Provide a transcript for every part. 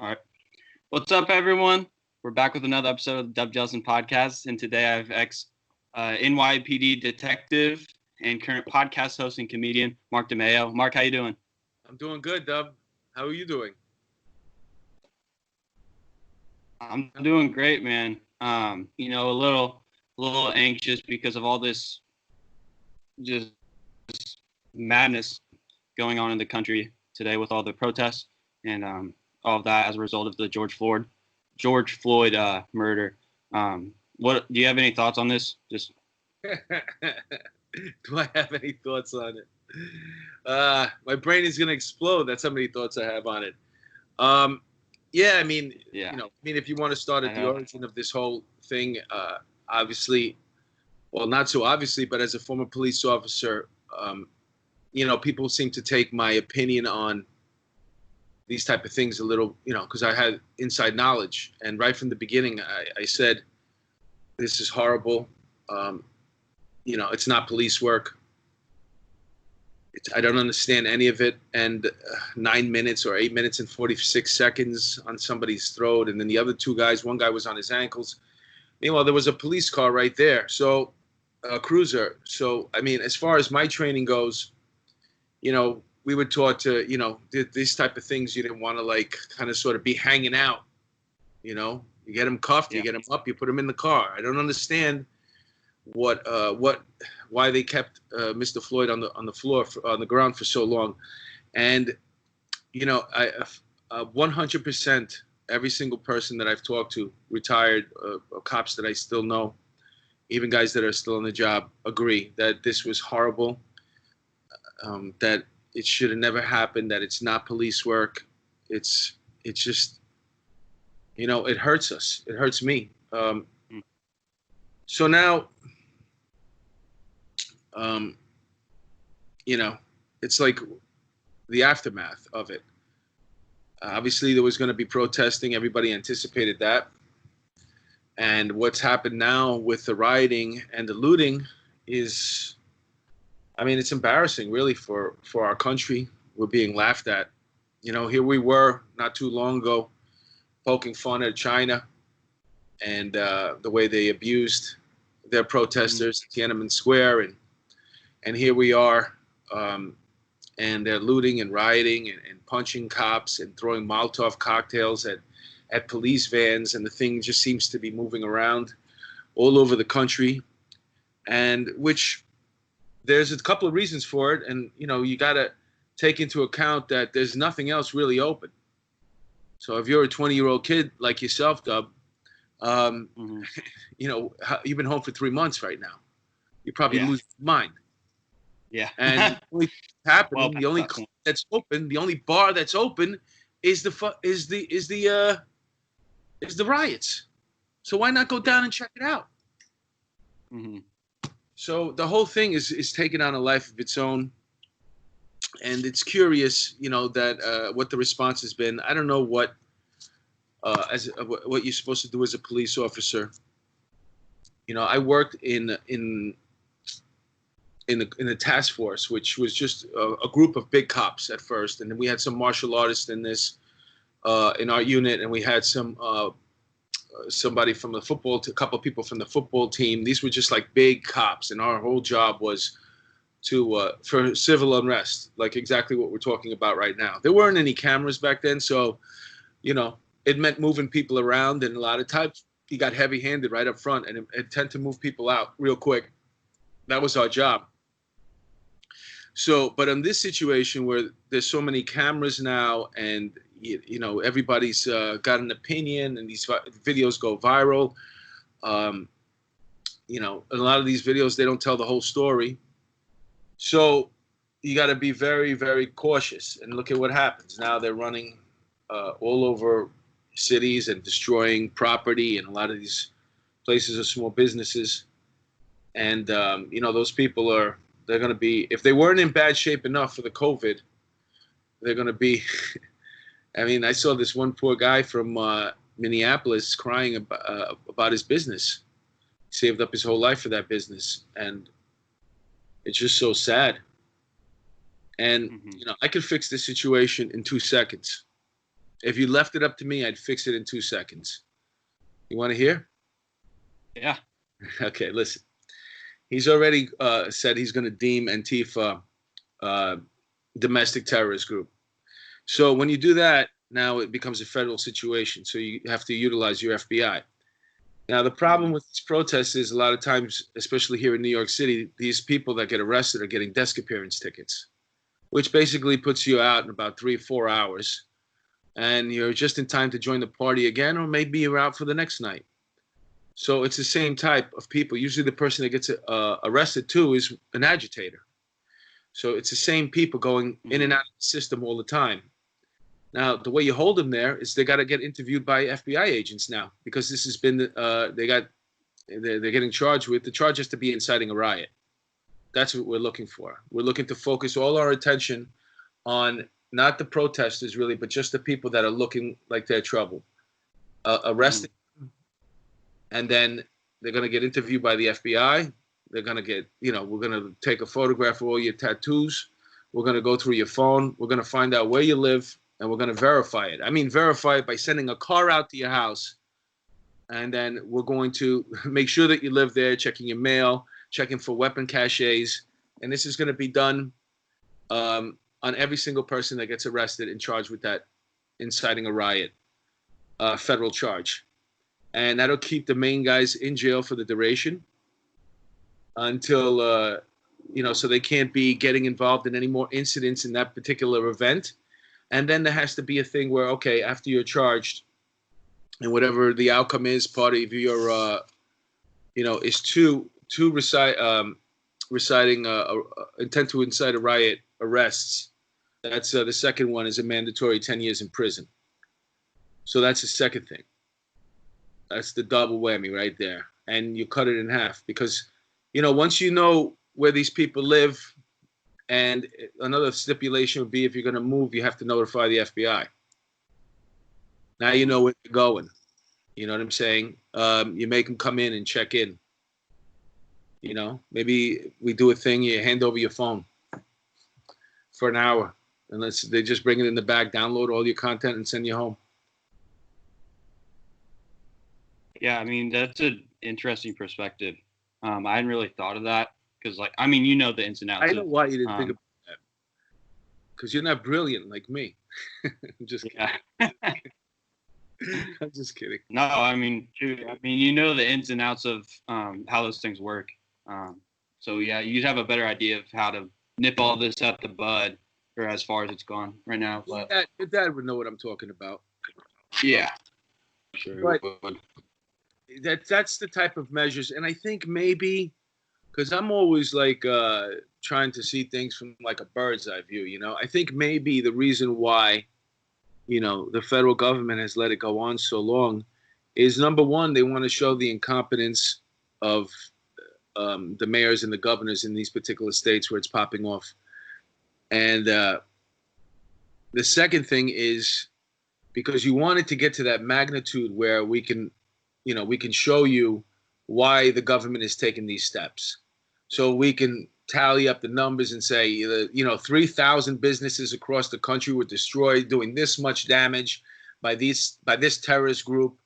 All right. What's up, everyone? We're back with another episode of the Dub Jellison Podcast, and today I have ex-NYPD detective and current podcast host and comedian Mark DeMayo. Mark, how you doing? I'm doing good, Dub. How are you doing? I'm doing great, man. A little anxious because of all this just madness going on in the country today with all the protests and all of that as a result of the George Floyd murder. What do you have any thoughts on this? Just Do I have any thoughts on it? My brain is gonna explode. That's how many thoughts I have on it. If you want to start at the origin of this whole thing, obviously, well, not so obviously, but as a former police officer, people seem to take my opinion on these type of things a little, because I had inside knowledge. And right from the beginning, I said, this is horrible. It's not police work. I don't understand any of it. And 9 minutes or 8 minutes and 46 seconds on somebody's throat. And then the other two guys, one guy was on his ankles. Meanwhile, there was a police car right there. So a cruiser. So, as far as my training goes, we were taught to, these type of things, you didn't want to kind of sort of be hanging out, you get them cuffed, you get them up, you put them in the car. I don't understand why they kept Mr. Floyd on the floor, on the ground for so long. And, 100%, every single person that I've talked to, retired cops that I still know, even guys that are still on the job, agree that this was horrible, that it should have never happened, that it's not police work. It's just, it hurts us. It hurts me. So now, it's like the aftermath of it. Obviously, there was going to be protesting. Everybody anticipated that. And what's happened now with the rioting and the looting is, it's embarrassing, really, for our country. We're being laughed at. Here we were not too long ago poking fun at China and the way they abused their protesters at Tiananmen Square. And here we are, and they're looting and rioting and punching cops and throwing Molotov cocktails at police vans. And the thing just seems to be moving around all over the country, and which there's a couple of reasons for it. And, you got to take into account that there's nothing else really open. So if you're a 20-year-old kid like yourself, Dub, you've been home for 3 months right now. You probably lose your mind. Yeah. And what's happening, the only club that's open, the only bar that's open is the riots. So why not go down and check it out? Mm-hmm. So the whole thing is taking on a life of its own, and it's curious, that what the response has been. I don't know what you're supposed to do as a police officer. I worked in the task force, which was just a group of big cops at first, and then we had some martial artists in this in our unit, and we had somebody from the football, a couple of people from the football team. These were just like big cops, and our whole job was for civil unrest, like exactly what we're talking about right now. There weren't any cameras back then, so it meant moving people around, and a lot of times you got heavy-handed right up front, and it tend to move people out real quick. That was our job. So, but in this situation where there's so many cameras now, and everybody's got an opinion, and these videos go viral. A lot of these videos, they don't tell the whole story. So you got to be very, very cautious. And look at what happens now. They're running all over cities and destroying property, and a lot of these places are small businesses. And those people they're going to be, if they weren't in bad shape enough for the COVID, they're going to be. I saw this one poor guy from Minneapolis crying about his business. He saved up his whole life for that business, and it's just so sad. And I could fix this situation in 2 seconds. If you left it up to me, I'd fix it in 2 seconds. You want to hear? Yeah. Okay, listen. He's already said he's going to deem Antifa domestic terrorist group. So when you do that, now it becomes a federal situation. So you have to utilize your FBI. Now, the problem with these protests is a lot of times, especially here in New York City, these people that get arrested are getting desk appearance tickets, which basically puts you out in about 3 or 4 hours. And you're just in time to join the party again, or maybe you're out for the next night. So it's the same type of people. Usually the person that gets arrested too is an agitator. So it's the same people going in and out of the system all the time. Now, the way you hold them there is they got to get interviewed by FBI agents now, because this has been they're getting charged with. The charge has to be inciting a riot. That's what we're looking for. We're looking to focus all our attention on not the protesters really, but just the people that are looking like they're trouble. Arresting them, and then they're going to get interviewed by the FBI. They're going to get, we're going to take a photograph of all your tattoos. We're going to go through your phone. We're going to find out where you live, and we're going to verify it. I mean, verify it by sending a car out to your house. And then we're going to make sure that you live there, checking your mail, checking for weapon caches. And this is going to be done on every single person that gets arrested and charged with that inciting a riot federal charge. And that'll keep the main guys in jail for the duration until, so they can't be getting involved in any more incidents in that particular event. And then there has to be a thing where, okay, after you're charged and whatever the outcome is, part of your, is reciting intent to incite a riot arrests. That's the second one is a mandatory 10 years in prison. So that's the second thing. That's the double whammy right there. And you cut it in half because, once you know where these people live, and another stipulation would be if you're going to move, you have to notify the FBI. Now you know where you're going. You know what I'm saying? You make them come in and check in. Maybe we do a thing, you hand over your phone for an hour. Unless they just bring it in the bag, download all your content, and send you home. Yeah, I mean, that's an interesting perspective. I hadn't really thought of that because, the ins and outs. I know why you didn't think about that. Because you're not brilliant like me. I'm just kidding. Yeah. I'm just kidding. No, I mean, the ins and outs of how those things work. So, yeah, you'd have a better idea of how to nip all this at the bud. Or as far as it's gone right now. But your dad would know what I'm talking about. Yeah. Sure. But that's the type of measures. And I think maybe, because I'm always trying to see things from a bird's eye view, I think maybe the reason why, the federal government has let it go on so long is, number one, they want to show the incompetence of the mayors and the governors in these particular states where it's popping off. And the second thing is because you wanted to get to that magnitude where we can show you why the government is taking these steps. So we can tally up the numbers and say, 3,000 businesses across the country were destroyed, doing this much damage by this terrorist group.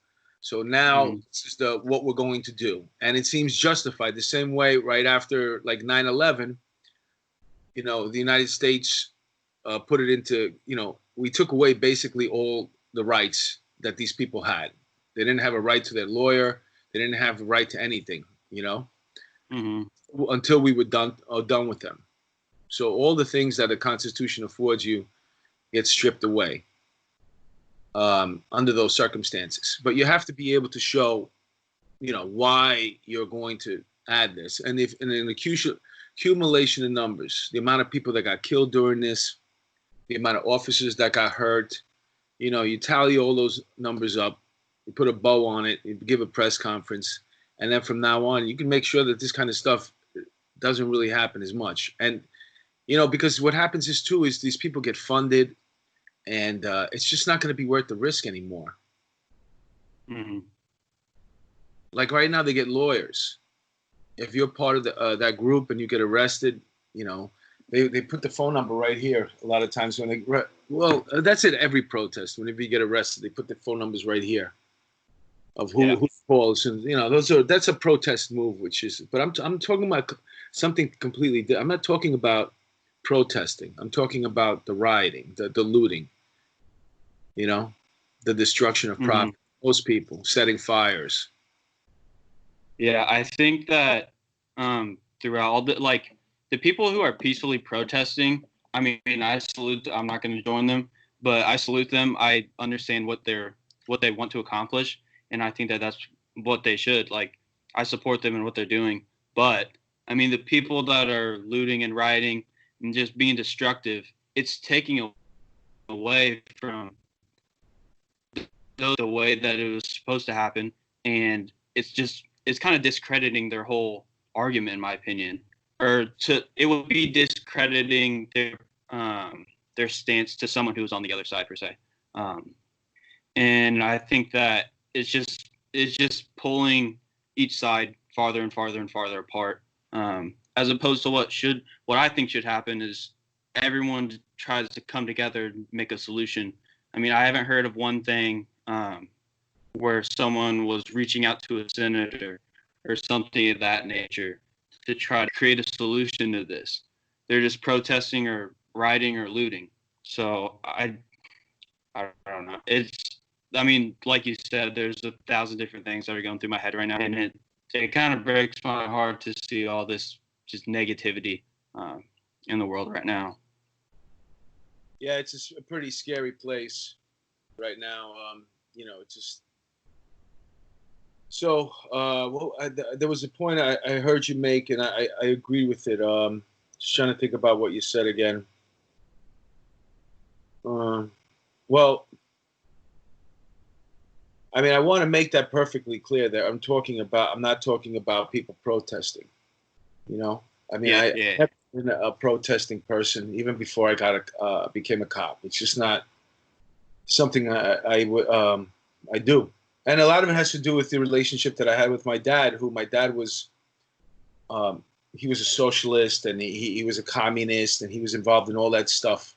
So now this is what we're going to do. And it seems justified the same way right after 9/11. The United States put it into, we took away basically all the rights that these people had. They didn't have a right to their lawyer. They didn't have a right to anything, until we were done with them. So all the things that the Constitution affords you get stripped away under those circumstances. But you have to be able to show, why you're going to add this. And if in an accumulation of numbers, the amount of people that got killed during this, the amount of officers that got hurt, you tally all those numbers up, you put a bow on it, you give a press conference, and then from now on, you can make sure that this kind of stuff doesn't really happen as much. And, because what happens is these people get funded, and it's just not going to be worth the risk anymore. Mm-hmm. Like right now, they get lawyers. If you're part of that group and you get arrested, they put the phone number right here. A lot of times when Well, that's at every protest. Whenever you get arrested, they put the phone numbers right here of who calls, and that's a protest move, But I'm talking about something completely different. I'm not talking about protesting. I'm talking about the rioting, the looting. The destruction of property. Most people setting fires. Yeah, I think that throughout all the people who are peacefully protesting, I mean, I salute. I'm not going to join them, but I salute them. I understand what they want to accomplish, and I think that that's what they should. Like, I support them in what they're doing. But I mean, the people that are looting and rioting and just being destructive, it's taking away from the way that it was supposed to happen, and it's kind of discrediting their whole argument, in my opinion. It would be discrediting their stance to someone who's on the other side, per se. And I think that it's just pulling each side farther and farther and farther apart. As opposed to what I think should happen is everyone tries to come together and make a solution. I mean, I haven't heard of one thing where someone was reaching out to a senator or something of that nature to try to create a solution to this. They're just protesting or rioting or looting. So I don't know. I mean, like you said, there's 1,000 different things that are going through my head right now, and it kind of breaks my heart to see all this just negativity in the world right now. Yeah, it's a pretty scary place right now. It's just so. There was a point I heard you make, and I agree with it. Just trying to think about what you said again. Well, I mean, I want to make that perfectly clear that I'm not talking about people protesting. I mean, I've never been a protesting person even before I became a cop. It's just not something I do. And a lot of it has to do with the relationship that I had with my dad, my dad was, he was a socialist, and he was a communist, and he was involved in all that stuff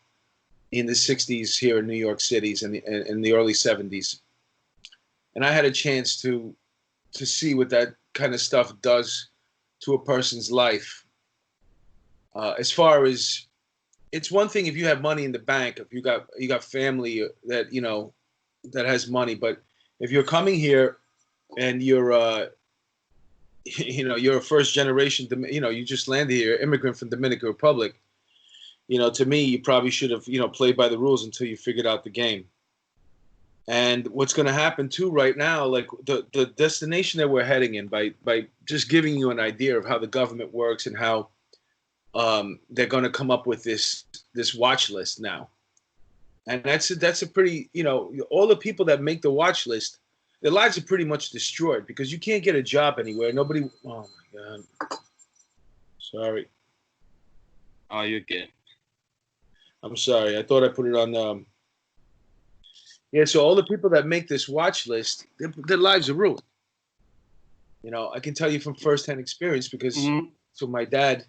in the 60s here in New York City and in the early 70s. And I had a chance to see what that kind of stuff does to a person's life. As far as, it's one thing if you have money in the bank, if you got family that that has money, but if you're coming here and you're you're a first generation, you just landed here, immigrant from Dominican Republic, to me, you probably should have played by the rules until you figured out the game. And what's going to happen too right now, like the destination that we're heading in, by just giving you an idea of how the government works and how they're going to come up with this watch list now. And that's a pretty, all the people that make the watch list, their lives are pretty much destroyed because you can't get a job anywhere. Nobody, oh my God. Sorry. Oh, you're good. I'm sorry. I thought I put it on. Yeah, so all the people that make this watch list, their lives are ruined. I can tell you from firsthand experience because so my dad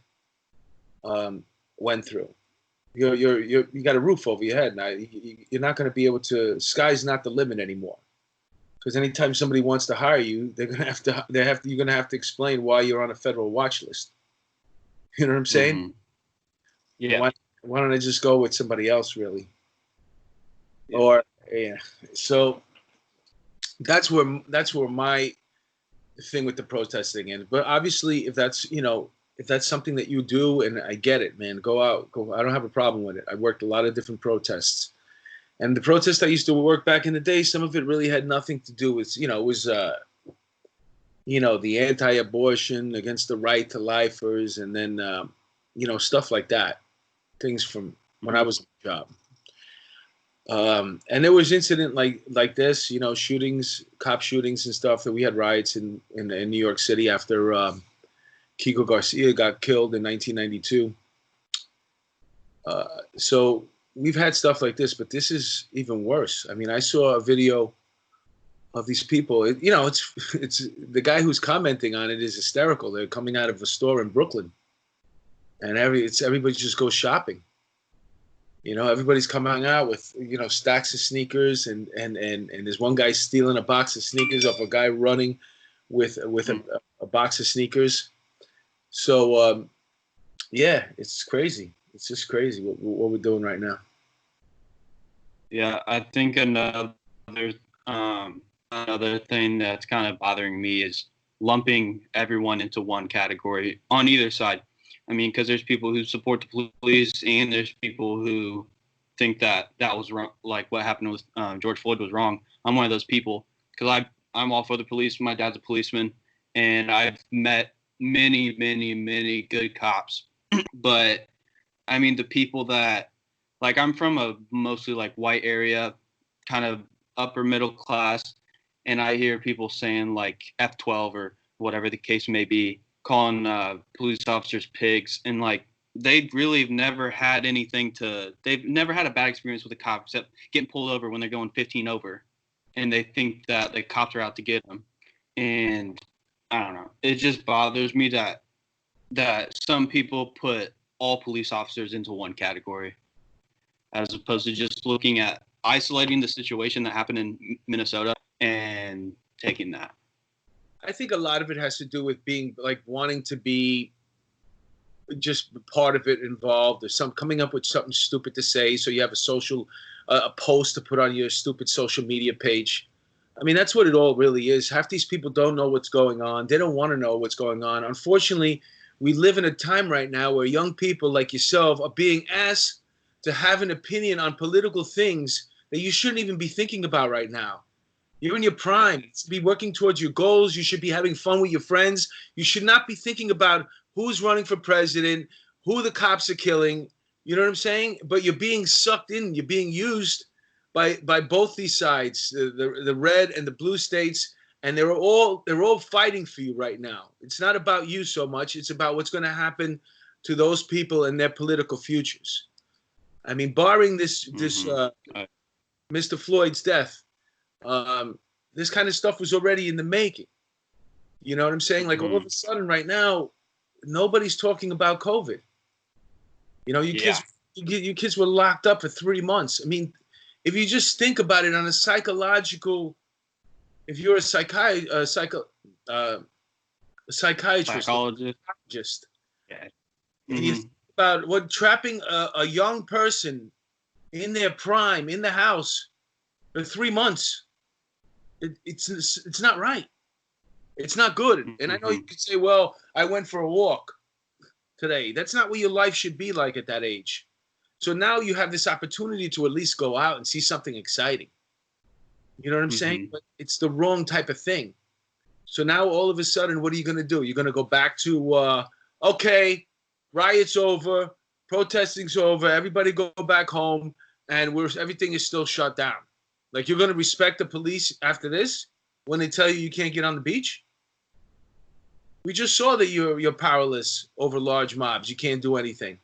went through. You got a roof over your head now. You're not going to be able to. Sky's not the limit anymore. Because anytime somebody wants to hire you, you're going to have to explain why you're on a federal watch list. You know what I'm saying? Mm-hmm. Yeah. Why don't I just go with somebody else, really? Yeah. Or so that's where my thing with the protesting is. But obviously, if that's something that you do, and I get it, man, go out. I don't have a problem with it. I worked a lot of different protests, and the protests I used to work back in the day, some of it really had nothing to do with, it was, the anti-abortion against the right to lifers, and then, stuff like that, things from when I was in the job. And there was incident like this, shootings, cop shootings and stuff. That we had riots in New York City after Kiko Garcia got killed in 1992. So we've had stuff like this, but this is even worse. I mean, I saw a video of these people. It's the guy who's commenting on it is hysterical. They're coming out of a store in Brooklyn, and everybody just goes shopping. Everybody's coming out with, stacks of sneakers, and there's one guy stealing a box of sneakers off a guy running with a box of sneakers. So, yeah, it's crazy. It's just crazy what we're doing right now. Yeah, I think another thing that's kind of bothering me is lumping everyone into one category on either side. I mean, because there's people who support the police, and there's people who think that was wrong, like what happened with George Floyd was wrong. I'm one of those people, because I'm all for the police. My dad's a policeman, and I've met many, many, many good cops. But, I mean, the people that, like, I'm from a mostly, like, white area, kind of upper middle class, and I hear people saying, like, F12 or whatever the case may be, calling police officers pigs, and like they've never had a bad experience with a cop except getting pulled over when they're going 15 over, and they think that the cops are out to get them. And I don't know, it just bothers me that some people put all police officers into one category as opposed to just looking at isolating the situation that happened in Minnesota and taking that. I think a lot of it has to do with being like wanting to be just part of it, involved, or coming up with something stupid to say. So you have a post to put on your stupid social media page. I mean, that's what it all really is. Half these people don't know what's going on. They don't want to know what's going on. Unfortunately, we live in a time right now where young people like yourself are being asked to have an opinion on political things that you shouldn't even be thinking about right now. You're in your prime. You should be working towards your goals. You should be having fun with your friends. You should not be thinking about who's running for president, who the cops are killing. You know what I'm saying? But you're being sucked in. You're being used by both these sides, the red and the blue states, and they're all fighting for you right now. It's not about you so much. It's about what's going to happen to those people and their political futures. I mean, barring this Mr. Floyd's death. This kind of stuff was already in the making. You know what I'm saying? Like all of a sudden right now, nobody's talking about COVID. You kids were locked up for 3 months. I mean, if you just think about it on a psychological, if you're a psychiatrist, psychologist, yeah. And you think about what trapping a young person in their prime in the house for 3 months. It's not right. It's not good. And I know you could say, well, I went for a walk today. That's not what your life should be like at that age. So now you have this opportunity to at least go out and see something exciting. You know what I'm saying? But it's the wrong type of thing. So now all of a sudden, what are you going to do? You're going to go back to, okay, riot's over, protesting's over, everybody go back home, and everything is still shut down. Like, you're going to respect the police after this when they tell you can't get on the beach? We just saw that you're powerless over large mobs. You can't do anything.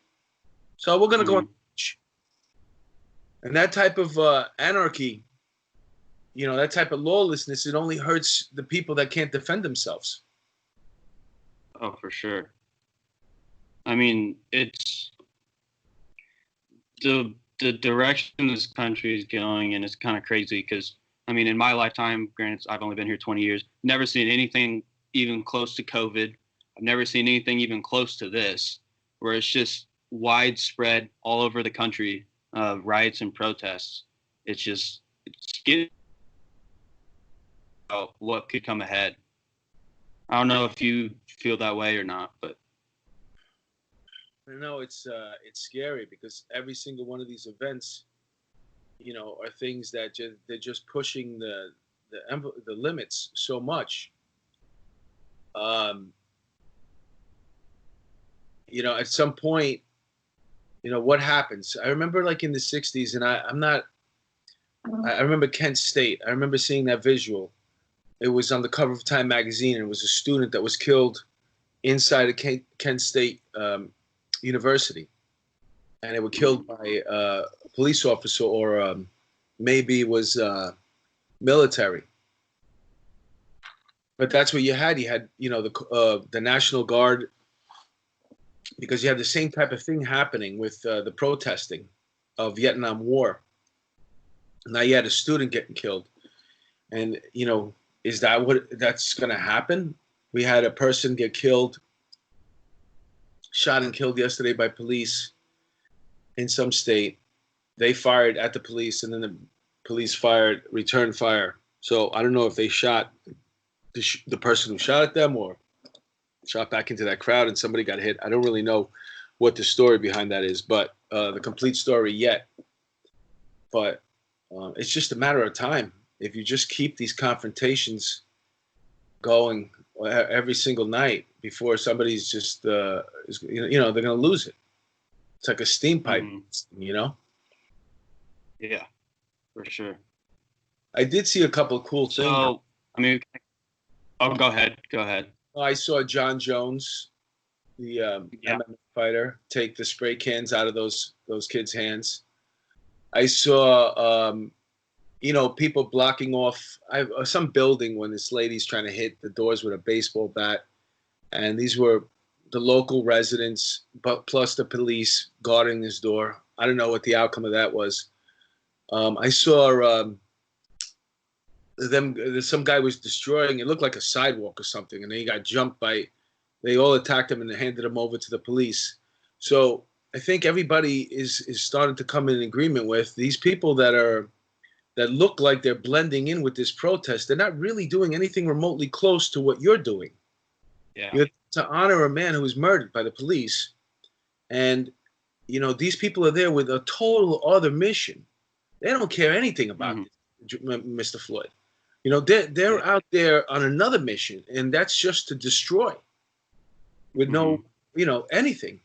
So we're going to go on the beach. And that type of anarchy, that type of lawlessness, it only hurts the people that can't defend themselves. Oh, for sure. I mean, it's the direction this country is going, and it's kind of crazy because, I mean, in my lifetime, granted, I've only been here 20 years, never seen anything even close to COVID. I've never seen anything even close to this, where it's just widespread all over the country, riots and protests. It's getting about what could come ahead. I don't know if you feel that way or not, but No, it's scary because every single one of these events, are things that they're just pushing the limits so much. At some point, what happens? I remember like in the 60s, and I remember Kent State. I remember seeing that visual. It was on the cover of Time magazine, and it was a student that was killed inside of Kent State University, and they were killed by a police officer, or maybe it was military. But that's what you had. You had, the National Guard, because you have the same type of thing happening with the protesting. Vietnam War. Now you had a student getting killed. And, is that what that's going to happen? We had a person get killed, shot and killed yesterday by police in some state. They fired at the police, and then the police returned fire. So I don't know if they shot the person who shot at them or shot back into that crowd and somebody got hit. I don't really know what the story behind that is, but the complete story yet. But it's just a matter of time. If you just keep these confrontations going every single night before somebody's just, they're going to lose it. It's like a steam pipe, Yeah, for sure. I did see a couple of cool things. So, go ahead. I saw John Jones, the MMA fighter, take the spray cans out of those kids' hands. I saw, people blocking off some building when this lady's trying to hit the doors with a baseball bat. And these were the local residents, but plus the police guarding this door. I don't know what the outcome of that was. I saw some guy was destroying, it looked like a sidewalk or something, and then he got jumped they all attacked him and handed him over to the police. So I think everybody is starting to come in agreement with these people that look like they're blending in with this protest. They're not really doing anything remotely close to what you're doing. Yeah. You're to honor a man who was murdered by the police. And, these people are there with a total other mission. They don't care anything about Mr. Floyd. They're out there on another mission, and that's just to destroy with no, anything.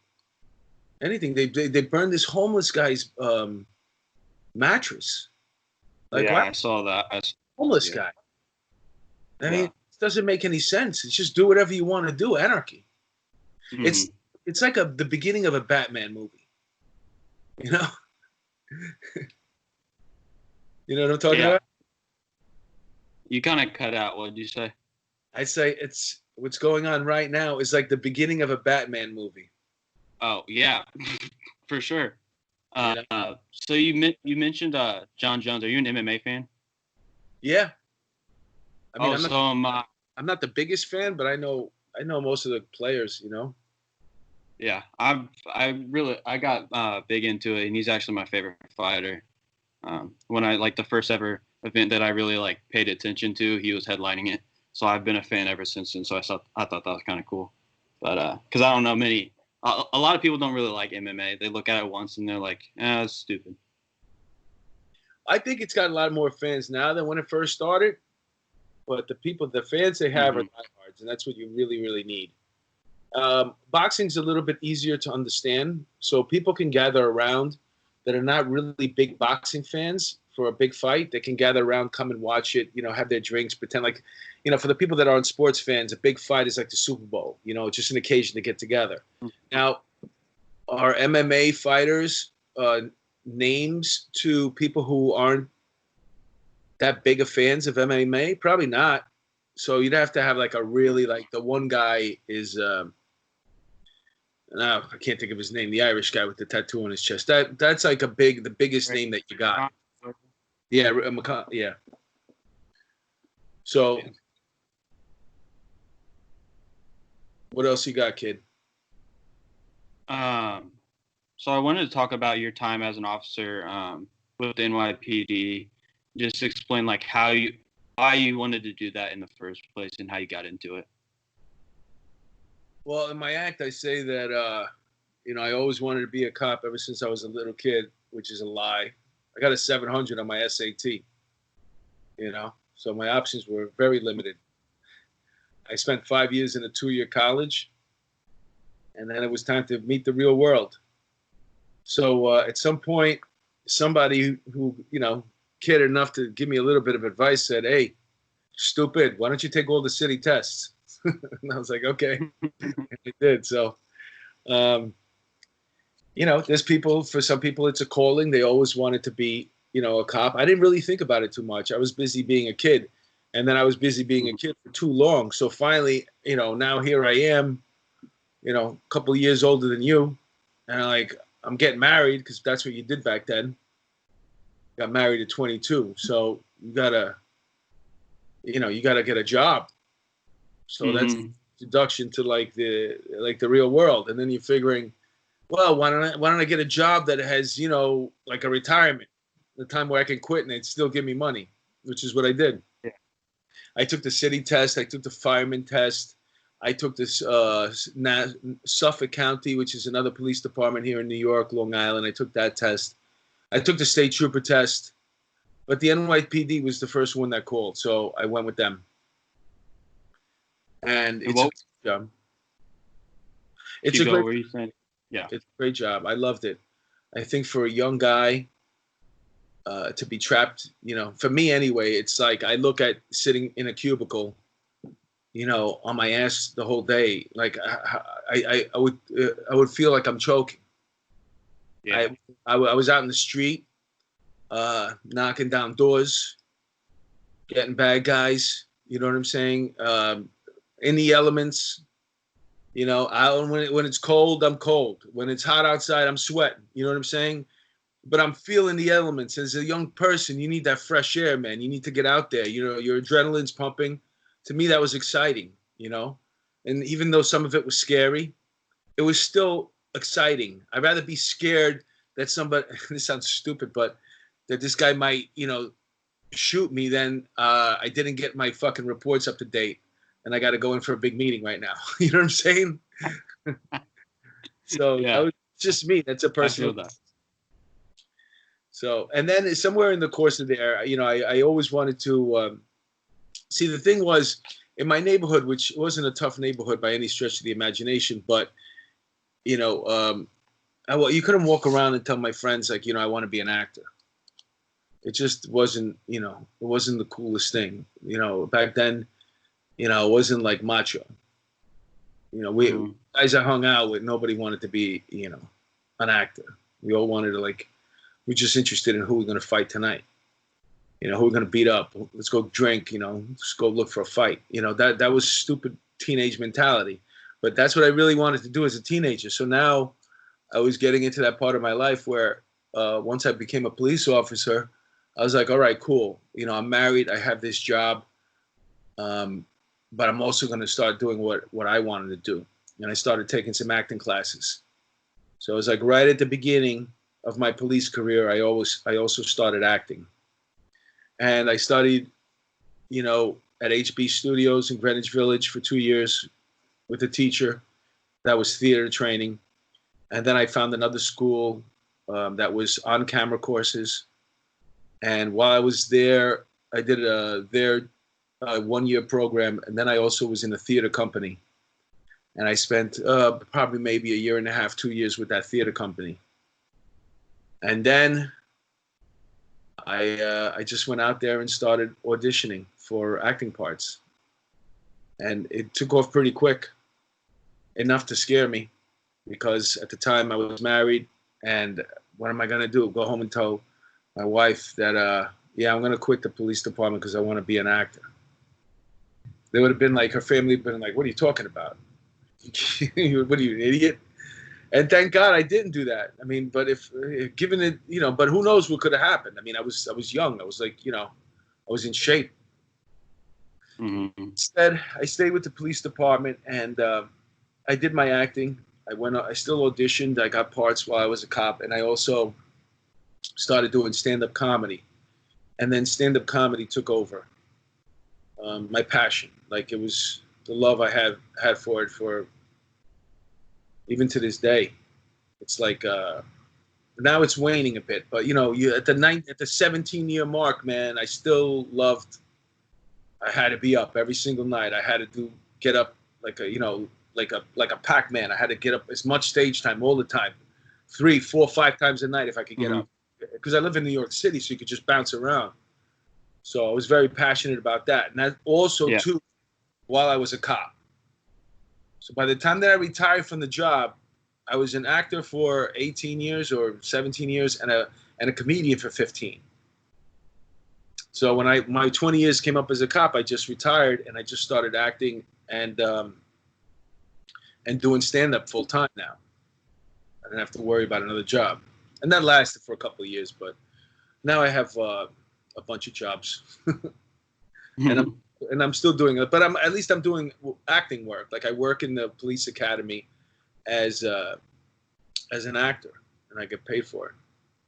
Anything. They burned this homeless guy's mattress. I saw that. Homeless guy. I mean, it doesn't make any sense. It's just do whatever you want to do. Anarchy. Mm-hmm. It's like the beginning of a Batman movie. You know what I'm talking about? You kind of cut out. What did you say? I say it's what's going on right now is like the beginning of a Batman movie. Oh yeah, for sure. So you mentioned John Jones. Are you an MMA fan? Yeah. I mean, I'm not the biggest fan, but I know most of the players. Yeah, I got big into it, and he's actually my favorite fighter. When I the first ever event that I really paid attention to, he was headlining it. So I've been a fan ever since, and so I thought that was kind of cool. But because I don't know a lot of people don't really like MMA. They look at it once and they're like, that's stupid. I think it's got a lot more fans now than when it first started. But the fans they have are diehards, and that's what you really, really need. Boxing's a little bit easier to understand, so people can gather around that are not really big boxing fans for a big fight. They can gather around, come and watch it, have their drinks, pretend for the people that aren't sports fans, a big fight is like the Super Bowl, it's just an occasion to get together. Now, are MMA fighters names to people who aren't that big of fans of MMA? Probably not. So you'd have to have a really the one guy is no, I can't think of his name. The Irish guy with the tattoo on his chest. That's the biggest name that you got. Yeah, yeah. So, what else you got, kid? So I wanted to talk about your time as an officer with the NYPD. Just explain why you wanted to do that in the first place and how you got into it. Well, in my act, I say that, I always wanted to be a cop ever since I was a little kid, which is a lie. I got a 700 on my SAT, so my options were very limited. I spent 5 years in a 2-year college, and then it was time to meet the real world. So at some point, somebody who, cared enough to give me a little bit of advice said, "Hey, stupid, why don't you take all the city tests?" And I was like, okay. And I did. So, there's people, for some people, it's a calling. They always wanted to be, a cop. I didn't really think about it too much. I was busy being a kid. And then I was busy being a kid for too long. So finally, now here I am, a couple of years older than you. And I'm getting married because that's what you did back then. Got married at 22, so you gotta get a job. So that's introduction to like the real world, and then you're figuring, well, why don't I get a job that has like a retirement, the time where I can quit and they'd still give me money, which is what I did. Yeah. I took the city test, I took the fireman test, I took this Suffolk County, which is another police department here in New York, Long Island. I took that test. I took the state trooper test, but the NYPD was the first one that called, so I went with them. And it's a great job. It's a great job. I loved it. I think for a young guy to be trapped, for me anyway, it's like I look at sitting in a cubicle, on my ass the whole day. Like I would feel like I'm choking. Yeah. I was out in the street, knocking down doors, getting bad guys. You know what I'm saying? In the elements. When it's cold, I'm cold. When it's hot outside, I'm sweating. You know what I'm saying? But I'm feeling the elements. As a young person, you need that fresh air, man. You need to get out there. Your adrenaline's pumping. To me, that was exciting, And even though some of it was scary, it was still exciting. I'd rather be scared that somebody, this sounds stupid, but that this guy might, shoot me than I didn't get my fucking reports up to date. And I got to go in for a big meeting right now. You know what I'm saying? So that was just me. That's a personal. I feel that. So, and then somewhere in the course of there, I always wanted to see. The thing was, in my neighborhood, which wasn't a tough neighborhood by any stretch of the imagination, but you couldn't walk around and tell my friends like, I want to be an actor. It just wasn't, it wasn't the coolest thing. Back then. It wasn't like macho. Guys I hung out with, nobody wanted to be, an actor. We all wanted to we're just interested in who we're going to fight tonight. Who we're going to beat up. Let's go drink, let's go look for a fight. That was stupid teenage mentality. But that's what I really wanted to do as a teenager. So now I was getting into that part of my life where once I became a police officer, I was like, all right, cool. I'm married. I have this job. But I'm also going to start doing what I wanted to do. And I started taking some acting classes. So it was like right at the beginning of my police career, I also started acting. And I studied, at HB Studios in Greenwich Village for 2 years with a teacher. That was theater training. And then I found another school that was on-camera courses. And while I was there, I did their 1 year program, and then I also was in a theater company, and I spent probably maybe 1.5 years, 2 years with that theater company, and then I just went out there and started auditioning for acting parts, and it took off pretty quick, enough to scare me, because at the time I was married, and what am I gonna do? Go home and tell my wife that I'm gonna quit the police department because I want to be an actor. They would have been like, her family would have been like, what are you talking about? What are you, an idiot? And thank God I didn't do that. I mean, but if given it, but who knows what could have happened? I mean, I was young. I was like, I was in shape. Mm-hmm. Instead, I stayed with the police department, and I did my acting. I still auditioned. I got parts while I was a cop, and I also started doing stand-up comedy. And then stand-up comedy took over. My passion, like it was the love I had for it, for even to this day. It's like now it's waning a bit, but at the 17-year mark, man, I still loved. I had to be up every single night. I had to get up like a Pac-Man. I had to get up as much stage time all the time, 3, 4, 5 times a night if I could get up, because I live in New York City, so you could just bounce around. So I was very passionate about that. And that also, too, while I was a cop. So by the time that I retired from the job, I was an actor for 18 years or 17 years and a comedian for 15. So when my 20 years came up as a cop, I just retired and I just started acting and doing stand-up full time now. didn't have to worry about another job. And that lasted for a couple of years, but now I have a bunch of jobs. and I'm still doing it, but at least I'm doing acting work. Like I work in the police academy as an actor, and I get paid for it.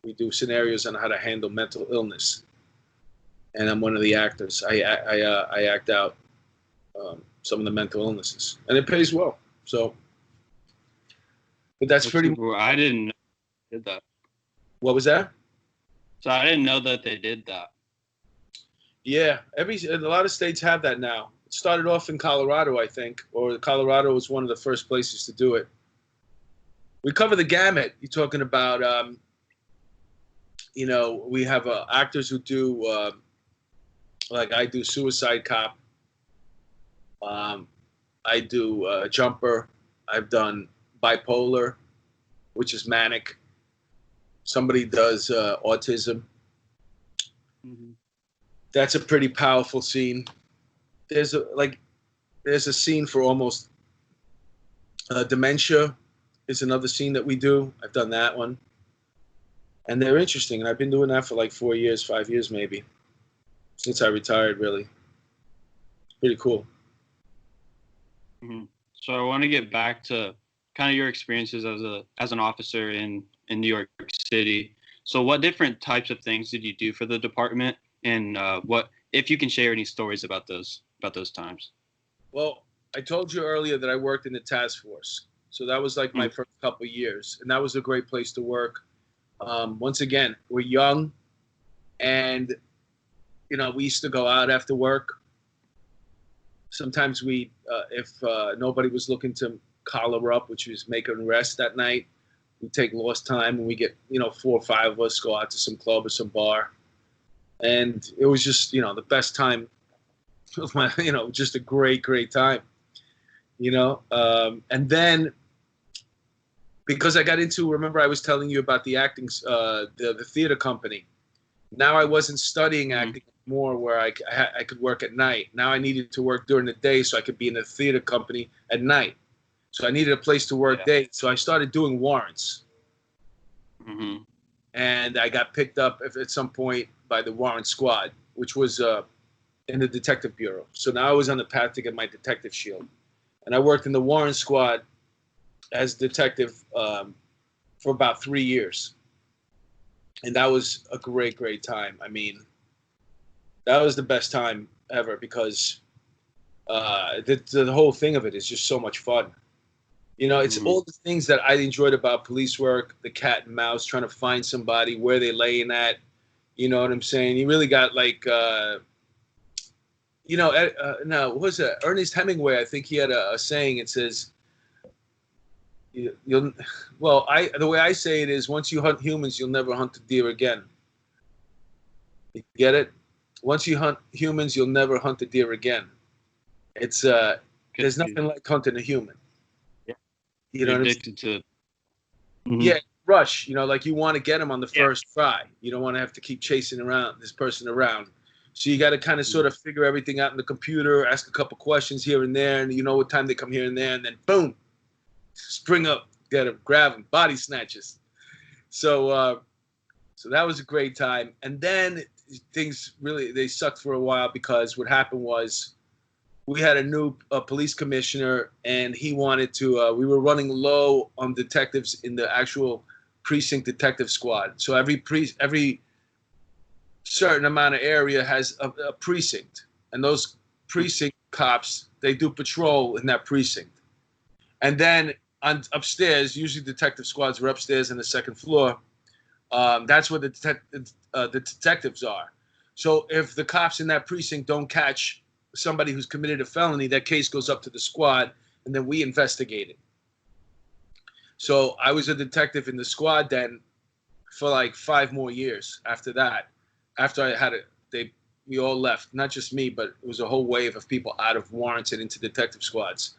We do scenarios on how to handle mental illness, and I'm one of the actors. I act out some of the mental illnesses, and it pays well. So, but that's pretty. I didn't know they did that. What was that? So I didn't know that they did that. Yeah, a lot of states have that now. It started off in Colorado, I think, or Colorado was one of the first places to do it. We cover the gamut. You're talking about, we have actors who do, like I do Suicide Cop. I do Jumper. I've done Bipolar, which is manic. Somebody does autism. Mm-hmm. That's a pretty powerful scene. There's a scene for almost dementia. Is another scene that we do. I've done that one, and they're interesting. And I've been doing that for like 5 years maybe, since I retired. Really, pretty cool. Mm-hmm. So I want to get back to kind of your experiences as an officer in New York City. So what different types of things did you do for the department, and what, if you can share any stories about those times? Well, I told you earlier that I worked in the task force. So that was like my first couple of years, and that was a great place to work. Once again, we're young, and we used to go out after work. Sometimes if nobody was looking to collar up, which was make an arrest that night, we take lost time, and we get 4 or 5 of us go out to some club or some bar, and it was just the best time of my just a great time, and then. Because I got into, remember I was telling you about the acting, the theater company. Now I wasn't studying acting more where I could work at night. Now I needed to work during the day so I could be in the theater company at night. So I needed a place to work day. So I started doing warrants. Mm-hmm. And I got picked up at some point by the warrant squad, which was in the detective bureau. So now I was on the path to get my detective shield. And I worked in the warrant squad as detective for about 3 years. And that was a great time. I mean, that was the best time ever because the whole thing of it is just so much fun. It's all the things that I enjoyed about police work, the cat and mouse, trying to find somebody, where they laying at. You know what I'm saying? You really got like, what was it? Ernest Hemingway, I think he had a saying. It says, the way I say it is, once you hunt humans, you'll never hunt a deer again. You get it? Once you hunt humans, you'll never hunt a deer again. It's there's nothing like hunting a human. Yeah. You know what I'm addicted to. Mm-hmm. Yeah, rush. Like you want to get them on the first try. You don't want to have to keep chasing this person around. So you got to kind of sort of figure everything out in the computer, ask a couple questions here and there, and what time they come here and there, and then boom. Spring up, get him, grab him, body snatches. So that was a great time. And then things really, they sucked for a while because what happened was we had a new police commissioner, and he wanted to, we were running low on detectives in the actual precinct detective squad. So every certain amount of area has a precinct, and those precinct cops, they do patrol in that precinct. And then upstairs, usually detective squads are upstairs on the second floor. That's where the detectives are. So if the cops in that precinct don't catch somebody who's committed a felony, that case goes up to the squad, and then we investigate it. So I was a detective in the squad then for like 5 more years after that. After I had it, we all left. Not just me, but it was a whole wave of people out of warrants and into detective squads.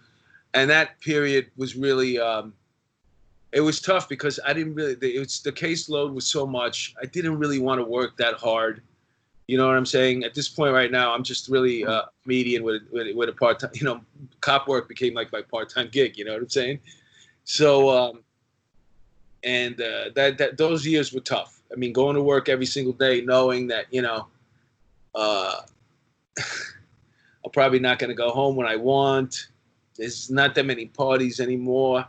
And that period was really, it was tough because I didn't really, the caseload was so much. I didn't really want to work that hard. You know what I'm saying? At this point right now, I'm just really a comedian with a part-time, cop work became like my part-time gig. You know what I'm saying? So And that those years were tough. I mean, going to work every single day, knowing that, I'm probably not going to go home when I want. There's not that many parties anymore.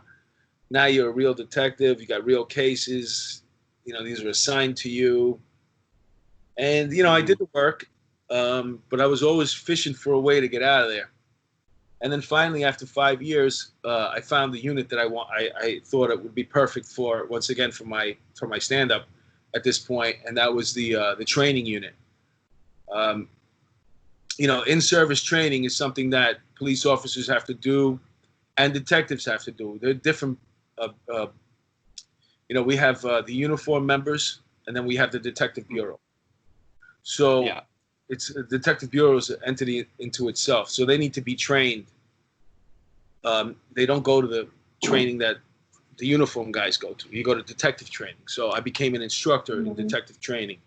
Now you're a real detective. You got real cases. These are assigned to you. And, I did the work, but I was always fishing for a way to get out of there. And then finally, after 5 years, I found the unit that I thought it would be perfect for, once again, for my stand-up at this point, and that was the training unit. In-service training is something that police officers have to do and detectives have to do. They're different. We have the uniform members, and then we have the detective bureau. So it's a detective bureau is an entity into itself. So they need to be trained. They don't go to the training that the uniform guys go to. You go to detective training. So I became an instructor in detective training,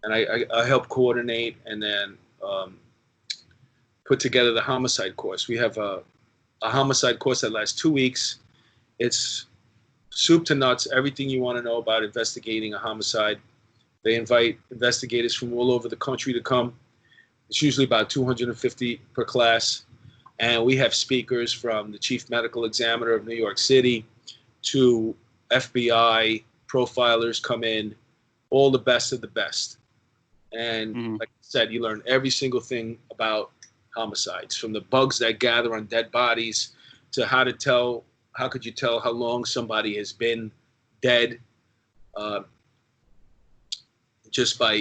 and I helped coordinate and then put together the homicide course. We have a homicide course that lasts 2 weeks. It's soup to nuts, everything you want to know about investigating a homicide. They invite investigators from all over the country to come. It's usually about 250 per class. And we have speakers from the chief medical examiner of New York City to FBI profilers come in, all the best of the best. And like I said, you learn every single thing about homicides, from the bugs that gather on dead bodies to how could you tell how long somebody has been dead, just by,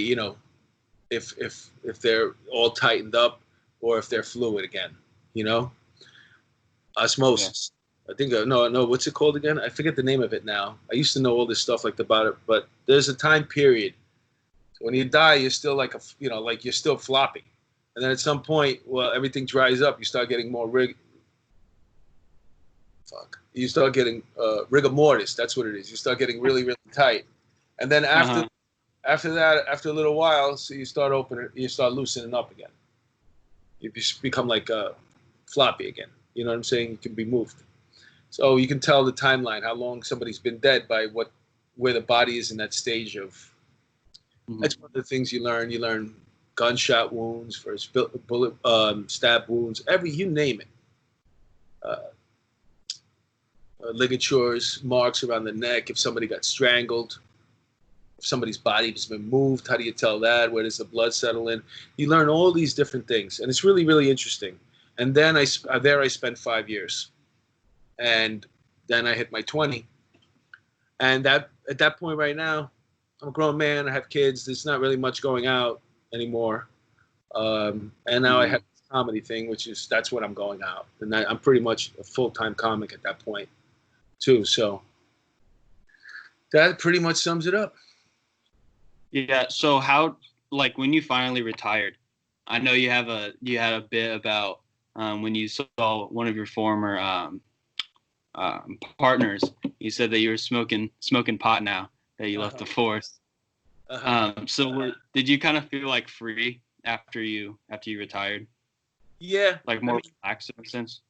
if they're all tightened up or if they're fluid again, osmosis. Yeah. I think, no, what's it called again? I forget the name of it now. I used to know all this stuff about it, but there's a time period. When you die, you're still like you're still floppy. And then at some point, well, everything dries up. You start getting more You start getting rigor mortis. That's what it is. You start getting really, really tight. And then after that, after a little while, so you start loosening up again. You just become like floppy again. You know what I'm saying? You can be moved. So you can tell the timeline, how long somebody's been dead by where the body is in that stage of. That's one of the things you learn. You learn gunshot wounds, first bullet, stab wounds, you name it. Ligatures, marks around the neck, if somebody got strangled, if somebody's body has been moved, how do you tell that? Where does the blood settle in? You learn all these different things, and it's really, really interesting. And then I spent 5 years, and then I hit my 20. And at that point right now, I'm a grown man, I have kids, there's not really much going out anymore. And now I have this comedy thing, that's when I'm going out. And I'm pretty much a full-time comic at that point too. So that pretty much sums it up. Yeah. So how, when you finally retired, I know you had a bit about when you saw one of your former partners. You said that you were smoking pot now that you left the force. Did you kind of feel like free after you retired? Yeah. More relaxed in a sense?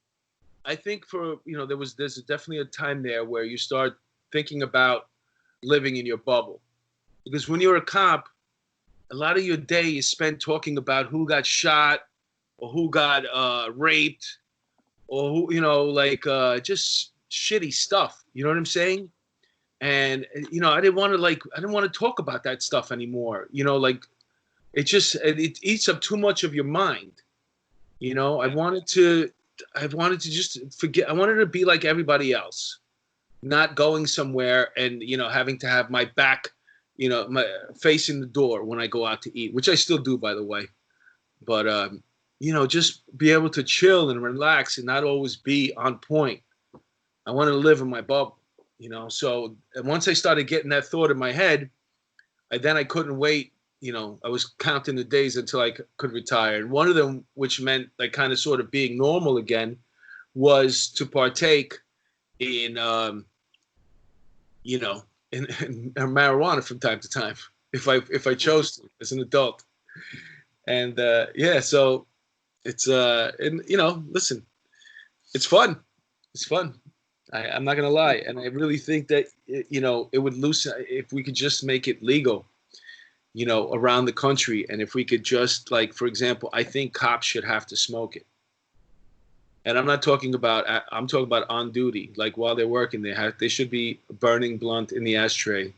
I think there's definitely a time there where you start thinking about living in your bubble. Because when you're a cop, a lot of your day is spent talking about who got shot or who got raped or who, just shitty stuff. You know what I'm saying? And, I didn't want to talk about that stuff anymore. It eats up too much of your mind. I wanted to just forget. I wanted to be like everybody else, not going somewhere and, having to have my back, my facing the door when I go out to eat, which I still do, by the way. But, just be able to chill and relax and not always be on point. I wanted to live in my bubble. So once I started getting that thought in my head, I couldn't wait. I was counting the days until I could retire. And one of them, which meant kind of sort of being normal again, was to partake in, in marijuana from time to time, if I chose to as an adult. And so it's, listen, it's fun. It's fun. I'm not gonna lie, and I really think that it would loosen if we could just make it legal, around the country, and if we could just, like, for example, I think cops should have to smoke it. And I'm talking about on duty, like while they're working, they should be burning blunt in the ashtray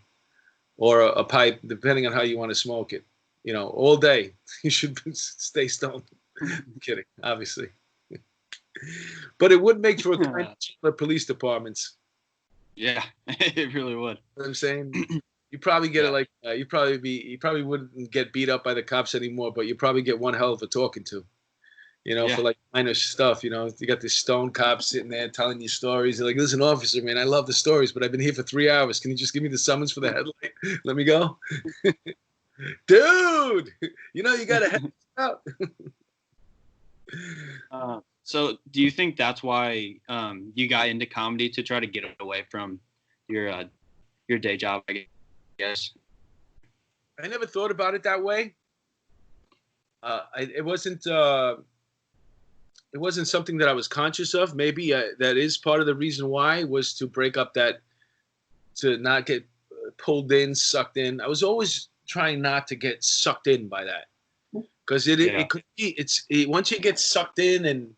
or a pipe, depending on how you want to smoke it, all day. You should stay stoned. I'm kidding, obviously. But it would make for a police departments. Yeah, it really would. You know what I'm saying? You probably get it like you probably wouldn't get beat up by the cops anymore, but you probably get one hell of a talking to. For like minor stuff, you got this stone cop sitting there telling you stories. They're like, listen, officer, man, I love the stories, but I've been here for 3 hours. Can you just give me the summons for the headlight? Let me go. Dude, you got to head out. So do you think that's why you got into comedy, to try to get away from your day job, I guess? I never thought about it that way. It wasn't something that I was conscious of. Maybe that is part of the reason why, was to break up to not get pulled in, sucked in. I was always trying not to get sucked in by that, because it could be, once you get sucked in, and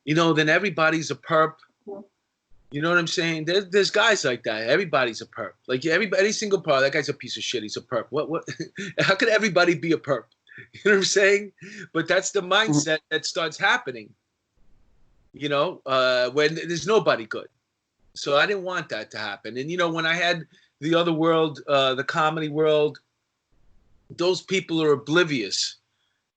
then everybody's a perp. You know what I'm saying? There's guys like that. Everybody's a perp. Like any single perp, that guy's a piece of shit. He's a perp. What? How could everybody be a perp? You know what I'm saying? But that's the mindset that starts happening, when there's nobody good. So I didn't want that to happen. And, when I had the other world, the comedy world, those people are oblivious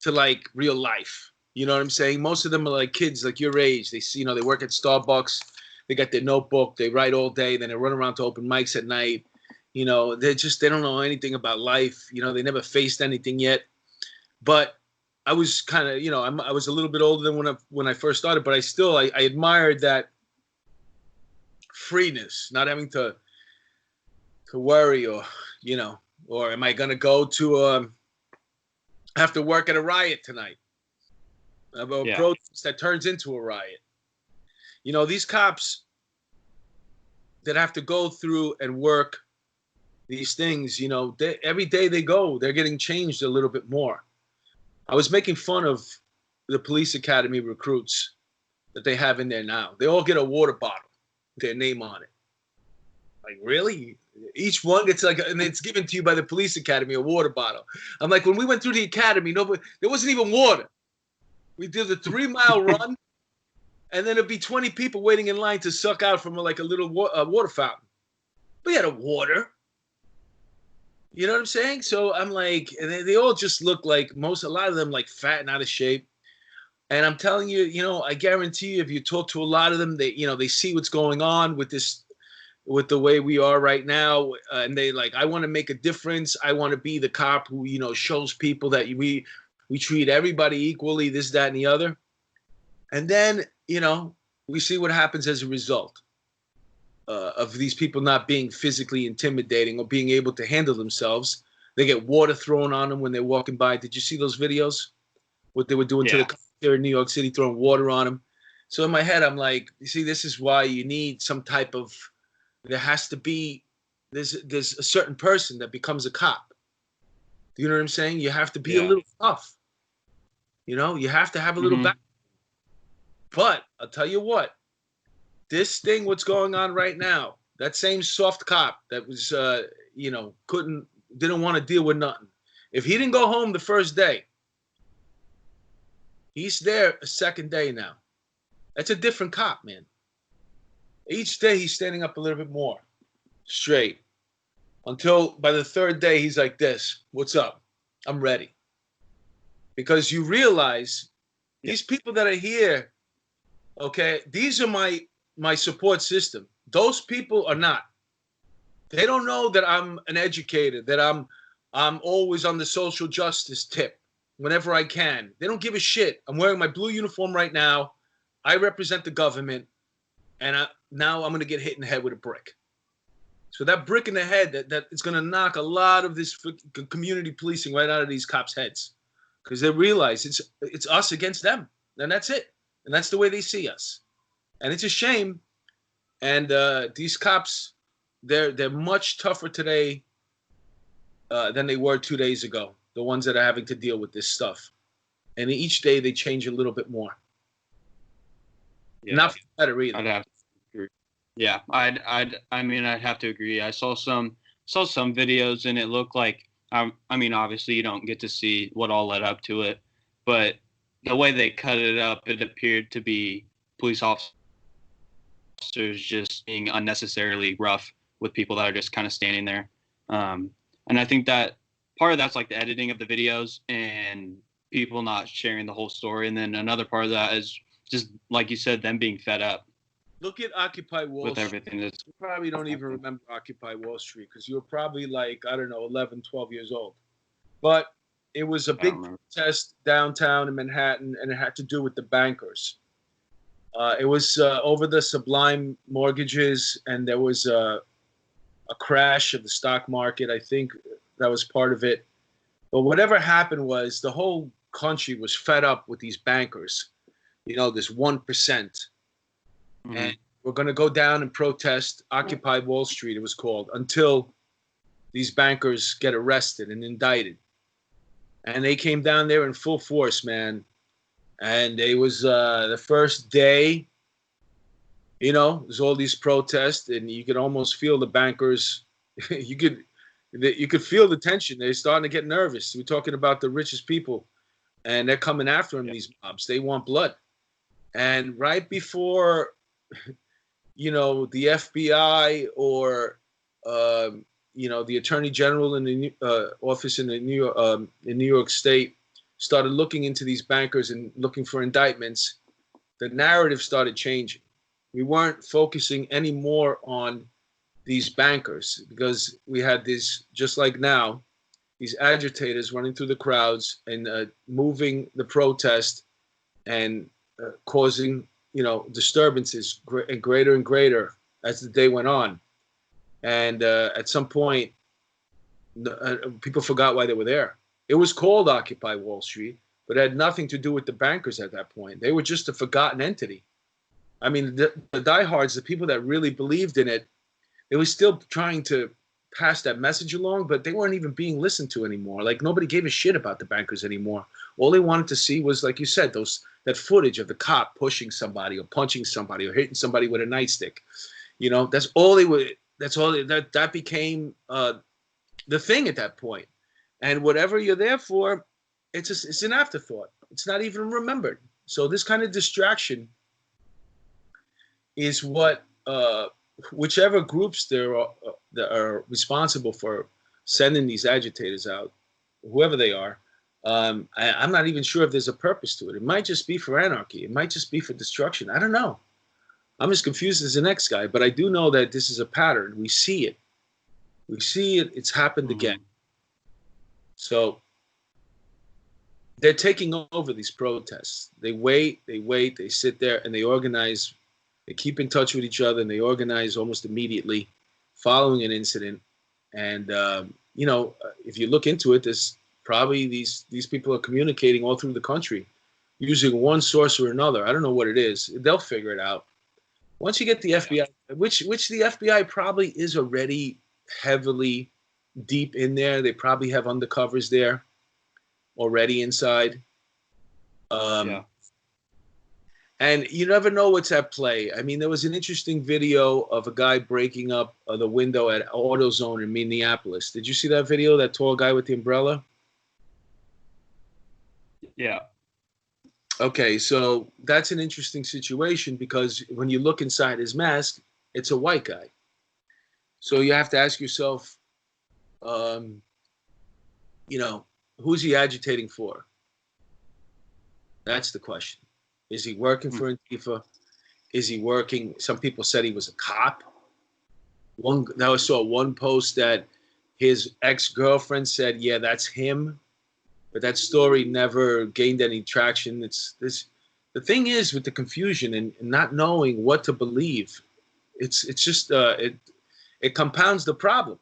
to, like, real life. You know what I'm saying? Most of them are like kids like your age. They see, they work at Starbucks. They got their notebook. They write all day. Then they run around to open mics at night. They don't know anything about life. They never faced anything yet. But I was kind of, I was a little bit older than when I first started, but I admired that freeness, not having to worry, or am I going to go to have to work at a riot tonight? A protest that turns into a riot. These cops that have to go through and work these things, every day they go, they're getting changed a little bit more. I was making fun of the police academy recruits that they have in there now. They all get a water bottle with their name on it. Like, really? Each one gets and it's given to you by the police academy, a water bottle. I'm like, when we went through the academy, there wasn't even water. We did a 3-mile run, and then there'd be 20 people waiting in line to suck out from a little water fountain. We had a water. You know what I'm saying? So I'm like, and they all just look like a lot of them like fat and out of shape. And I'm telling you, I guarantee you, if you talk to a lot of them, they see what's going on with the way we are right now. And they like, I want to make a difference. I want to be the cop who, shows people that we treat everybody equally, this, that, and the other. And then, we see what happens as a result. Of these people not being physically intimidating or being able to handle themselves. They get water thrown on them when they're walking by. Did you see those videos? What they were doing to the cops here in New York City, throwing water on them. So in my head, I'm like, you see, this is why you need some type of, there has to be, there's a certain person that becomes a cop. You know what I'm saying? You have to be a little tough. You have to have a little back. But I'll tell you what. This thing, what's going on right now, that same soft cop that was, didn't want to deal with nothing. If he didn't go home the first day, he's there a second day now. That's a different cop, man. Each day he's standing up a little bit more straight, until by the third day he's like this. What's up? I'm ready. Because you realize these people that are here, okay, these are my support system. Those people are not. They don't know that I'm an educator, that I'm always on the social justice tip whenever I can. They don't give a shit. I'm wearing my blue uniform right now. I represent the government, and now I'm going to get hit in the head with a brick. So that brick in the head, that is going to knock a lot of this community policing right out of these cops' heads, because they realize it's us against them, and that's it. And that's the way they see us. And it's a shame And these cops, they're much tougher today than they were 2 days ago. The ones that are having to deal with this stuff, and each day they change a little bit more. Yeah. Not for the better either. I'd have to agree. Yeah, I mean, I'd have to agree. I saw some videos, and it looked like, I mean, obviously you don't get to see what all led up to it, but the way they cut it up, it appeared to be police officers just being unnecessarily rough with people that are just kind of standing there. And I think that part of that's like the editing of the videos and people not sharing the whole story. And then another part of that is just, like you said, them being fed up. Look at Occupy Wall with Street. Everything that's, you probably don't even remember Occupy Wall Street because you were probably like, I don't know, 11, 12 years old. But it was a big protest downtown in Manhattan, and it had to do with the bankers. It was over the sublime mortgages, and there was a crash of the stock market. I think that was part of it. But whatever happened was the whole country was fed up with these bankers, you know, this 1%. Mm-hmm. And we're going to go down and protest Occupy Wall Street, it was called, until these bankers get arrested and indicted. And they came down there in full force, man. And it was the first day, you know, there's all these protests, and you could almost feel the bankers. you could feel the tension. They're starting to get nervous. We're talking about the richest people, and they're coming after them, these mobs. They want blood. And right before, you know, the FBI or, you know, the Attorney General in the office in New York State started looking into these bankers and looking for indictments, the narrative started changing. We weren't focusing anymore on these bankers because we had these, just like now, these agitators running through the crowds and moving the protest and causing, you know, disturbances greater and greater as the day went on. And at some point, people forgot why they were there. It was called Occupy Wall Street, but it had nothing to do with the bankers at that point. They were just a forgotten entity. I mean, the diehards, the people that really believed in it, they were still trying to pass that message along, but they weren't even being listened to anymore. Like, nobody gave a shit about the bankers anymore. All they wanted to see was, like you said, that footage of the cop pushing somebody or punching somebody or hitting somebody with a nightstick. You know, that's all they were. That became the thing at that point. And whatever you're there for, it's an afterthought. It's not even remembered. So this kind of distraction is what whichever groups that are responsible for sending these agitators out, whoever they are, I'm not even sure if there's a purpose to it. It might just be for anarchy. It might just be for destruction. I don't know. I'm as confused as the next guy, but I do know that this is a pattern. We see it. We see it. It's happened again. So they're taking over these protests. They wait, they sit there, and they organize. They keep in touch with each other, and they organize almost immediately following an incident. And, you know, if you look into it, there's probably these people are communicating all through the country using one source or another. I don't know what it is. They'll figure it out. Once you get the FBI, which the FBI probably is already heavily deep in there. They probably have undercovers there already inside. And you never know what's at play. I mean, there was an interesting video of a guy breaking up the window at AutoZone in Minneapolis. Did you see that video, that tall guy with the umbrella? Yeah. Okay, so that's an interesting situation because when you look inside his mask, it's a white guy. So you have to ask yourself, you know, who's he agitating for? That's the question. Is he working for Antifa? Is he working? Some people said he was a cop. I saw one post that his ex-girlfriend said, yeah, that's him. But that story never gained any traction. The thing is with the confusion and not knowing what to believe, it's just it compounds the problem.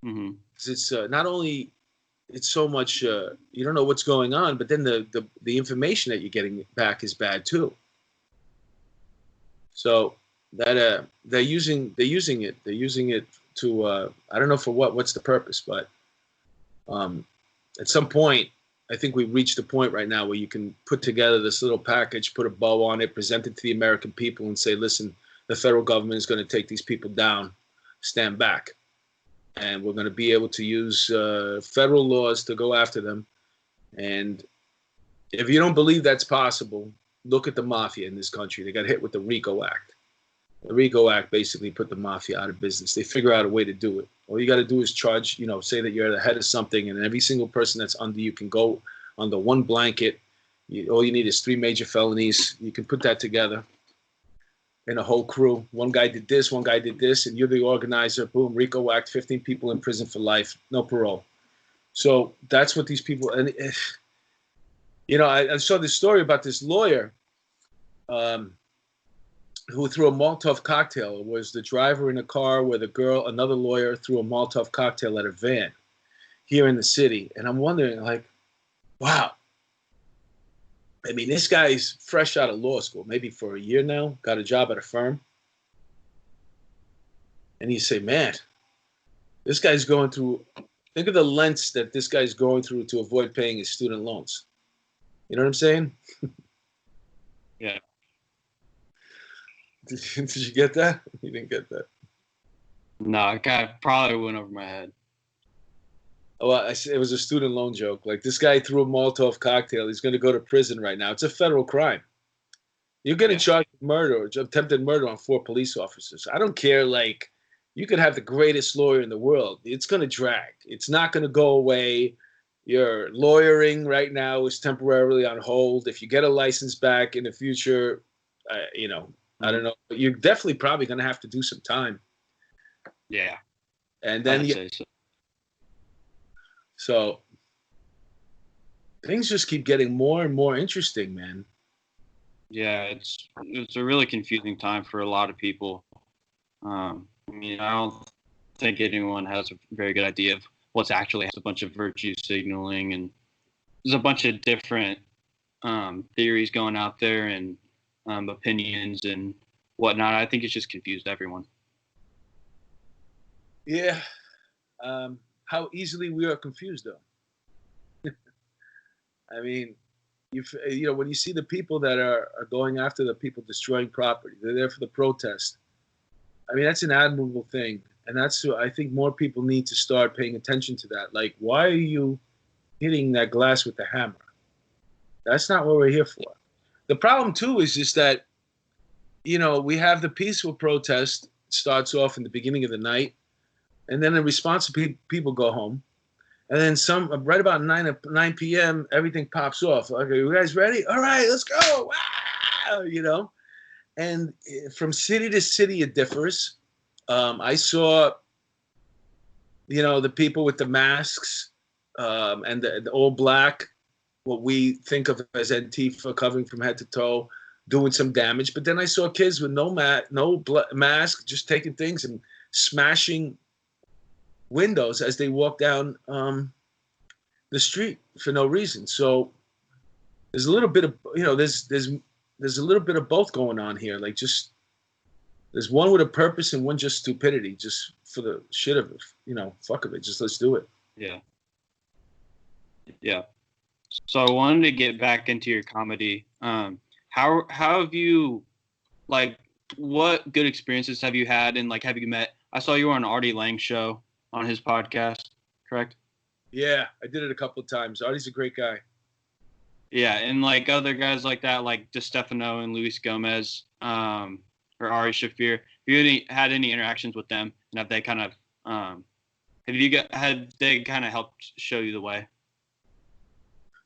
Mm-hmm. It's not only it's so much you don't know what's going on, but then the information that you're getting back is bad too. So that they're using it to I don't know for what's the purpose, but at some point I think we've reached a point right now where you can put together this little package, put a bow on it, present it to the American people and say, listen, the federal government is going to take these people down, stand back, and we're going to be able to use federal laws to go after them. And if you don't believe that's possible, look at the mafia in this country. They got hit with the RICO Act. The RICO Act basically put the mafia out of business. They figure out a way to do it. All you got to do is charge, say that you're the head of something, and every single person that's under you can go under one blanket. All you need is 3 major felonies. You can put that together in a whole crew. One guy did this, and you're the organizer. Boom, RICO Act, 15 people in prison for life, no parole. So that's what these people, and I saw this story about this lawyer who threw a Molotov cocktail. It was the driver in a car with another lawyer threw a Molotov cocktail at a van here in the city. And I'm wondering, wow. I mean, this guy's fresh out of law school, maybe for a year now, got a job at a firm. And you say, man, this guy's going through, think of the lengths that this guy's going through to avoid paying his student loans. You know what I'm saying? Yeah. Did you get that? You didn't get that. No, it probably went over my head. Well, it was a student loan joke. Like, this guy threw a Molotov cocktail. He's going to go to prison right now. It's a federal crime. You're getting charged with murder or attempted murder on 4 police officers. I don't care. You could have the greatest lawyer in the world. It's going to drag. It's not going to go away. Your lawyering right now is temporarily on hold. If you get a license back in the future, I don't know. But you're definitely probably going to have to do some time. Yeah. And then so things just keep getting more and more interesting, man. Yeah, it's a really confusing time for a lot of people. I don't think anyone has a very good idea of what's actually a bunch of virtue signaling, and there's a bunch of different theories going out there and opinions and whatnot. I think it's just confused everyone. Yeah. How easily we are confused, though. I mean, when you see the people that are going after the people destroying property, they're there for the protest. I mean, that's an admirable thing. And I think more people need to start paying attention to that. Like, why are you hitting that glass with the hammer? That's not what we're here for. The problem, too, is just that, we have the peaceful protest starts off in the beginning of the night. And then in response, people go home. And then right about 9 p.m., everything pops off. Okay, you guys ready? All right, let's go. Wow, And from city to city, it differs. I saw, the people with the masks and the all black, what we think of as Antifa, covering from head to toe, doing some damage. But then I saw kids with no mask, just taking things and smashing windows as they walk down the street for no reason. So there's a little bit of, there's a little bit of both going on here. Like, just there's one with a purpose and one just stupidity, just for the shit of it. Fuck of it. Just let's do it. Yeah. Yeah. So I wanted to get back into your comedy. How have you, what good experiences have you had, and have you met? I saw you were on Artie Lang's show on his podcast, correct? Yeah, I did it a couple of times. Artie's a great guy. Yeah, and other guys like that, like DeStefano and Luis Gomez, or Ari Shafir. Have you had any interactions with them, and have they kind of helped show you the way?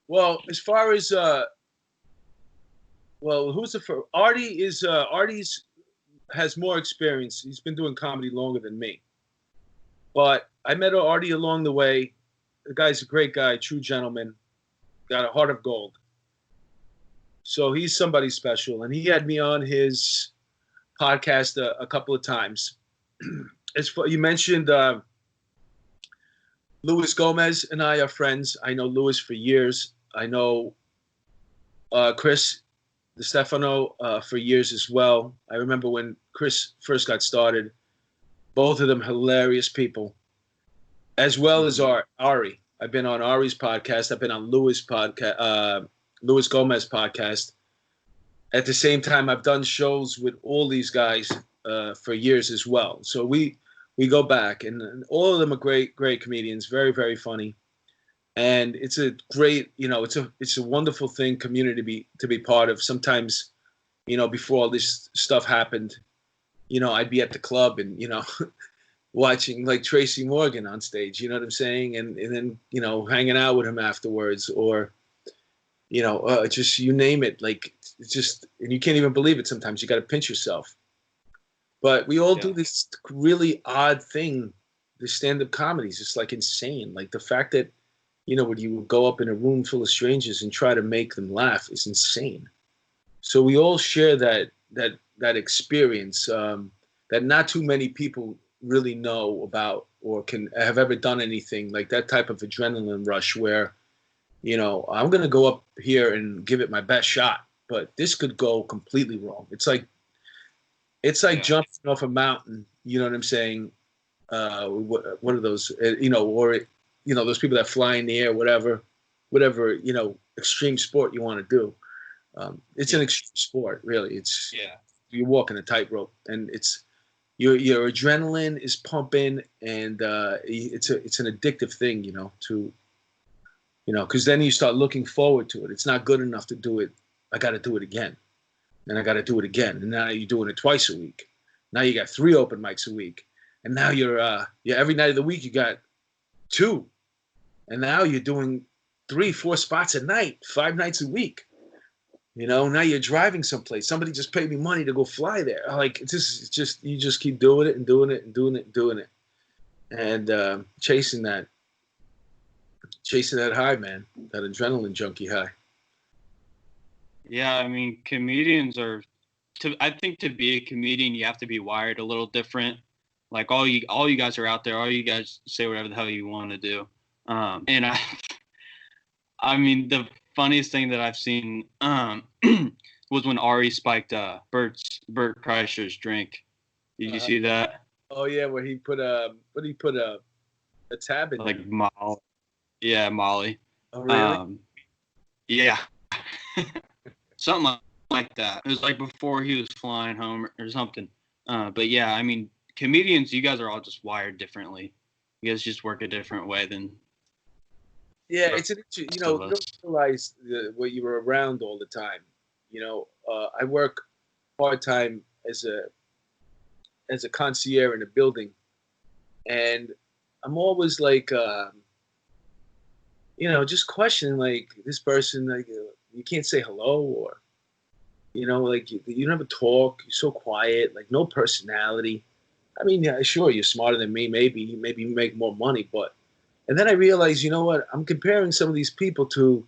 Well, as far as who's the first? Artie's has more experience. He's been doing comedy longer than me. But I met Artie along the way. The guy's a great guy, true gentleman, got a heart of gold. So he's somebody special. And he had me on his podcast a couple of times. You mentioned Luis Gomez and I are friends. I know Luis for years. I know Chris Stefano for years as well. I remember when Chris first got started. Both of them hilarious people, as well as Ari. I've been on Ari's podcast. I've been on Louis Gomez podcast. At the same time, I've done shows with all these guys for years as well. So we go back, and all of them are great comedians, very, very funny. And it's a great, it's a wonderful thing, community to be part of. Sometimes, before all this stuff happened, I'd be at the club and, watching like Tracy Morgan on stage, you know what I'm saying? And then, hanging out with him afterwards, or, just you name it. Like, it's just, and you can't even believe it sometimes. You got to pinch yourself. But we all do this really odd thing. The stand-up comedy is just like insane. Like the fact that, when you go up in a room full of strangers and try to make them laugh is insane. So we all share that experience that not too many people really know about or can have ever done anything like that type of adrenaline rush where, I'm going to go up here and give it my best shot, but this could go completely wrong. It's like jumping off a mountain, you know what I'm saying? What are those, or, those people that fly in the air, whatever, extreme sport you want to do. It's an extreme sport, really. You're walking a tightrope, and it's your adrenaline is pumping, and it's an addictive thing, because then you start looking forward to it. It's not good enough to do it. I got to do it again, and I got to do it again, and now you're doing it twice a week. Now you got 3 open mics a week, and now you're every night of the week you got 2, and now you're doing 3-4 spots a night, 5 nights a week. Now you're driving someplace. Somebody just paid me money to go fly there. Like it's just you just keep doing it and doing it and doing it and doing it, and chasing that high, man, that adrenaline junkie high. Yeah, I mean, comedians I think to be a comedian, you have to be wired a little different. Like all you guys are out there. All you guys say whatever the hell you want to do. And I mean, the funniest thing that I've seen was when Ari spiked Bert Kreischer's drink. Did you see that? Oh yeah, where he put a tab in like Molly. Yeah, Molly. Oh really? Yeah. Something like that. It was like before he was flying home or something. But yeah, I mean, comedians, you guys are all just wired differently. You guys just work a different way than. Yeah, it's you don't realize what you were around all the time. I work part-time as a concierge in a building, and I'm always like, just questioning like this person, like you can't say hello, or like you never talk, you're so quiet, like no personality. I mean, yeah, sure, you're smarter than me, maybe you make more money, but. And then I realized, what? I'm comparing some of these people to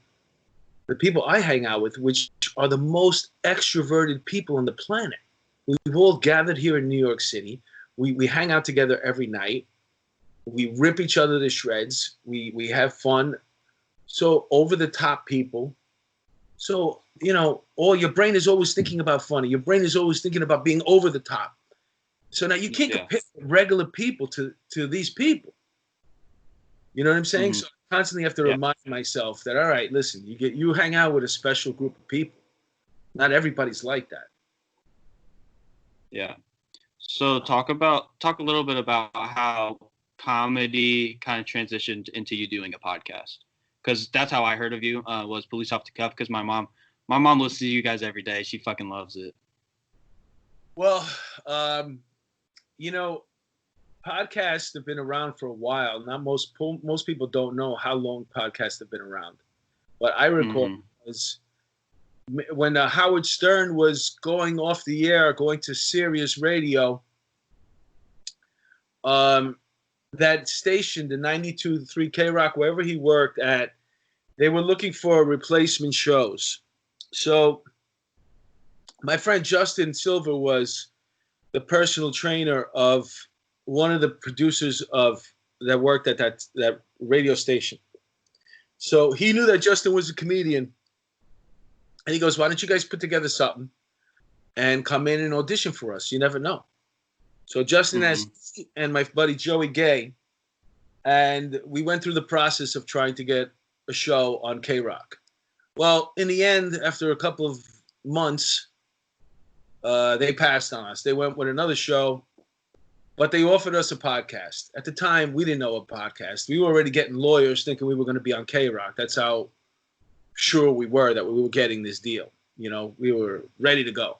the people I hang out with, which are the most extroverted people on the planet. We've all gathered here in New York City. We hang out together every night. We rip each other to shreds. We have fun. So over the top people. So, your brain is always thinking about funny. Your brain is always thinking about being over the top. So now you can't compare regular people to these people. You know what I'm saying? Mm-hmm. So I constantly have to remind myself that, all right, listen, you hang out with a special group of people. Not everybody's like that. Yeah. So talk a little bit about how comedy kind of transitioned into you doing a podcast. Because that's how I heard of you, was Police Off the Cuff, because my mom listens to you guys every day. She fucking loves it. Well, podcasts have been around for a while. Not most people don't know how long podcasts have been around. But I recall was when Howard Stern was going off the air, going to Sirius Radio. That station, the 92.3 K-Rock, wherever he worked at, they were looking for replacement shows. So my friend Justin Silver was the personal trainer of one of the producers that worked at that radio station. So he knew that Justin was a comedian, And he goes, why don't you guys put together something and come in and audition for us? You never know. So Justin asked and my buddy Joey Gay, and we went through the process of trying to get a show on K-Rock. Well, in the end, after a couple of months, they passed on us. They went with another show, but they offered us a podcast. At the time, we didn't know a podcast. We were already getting lawyers thinking we were going to be on K-Rock. That's how sure we were that we were getting this deal. You know, we were ready to go.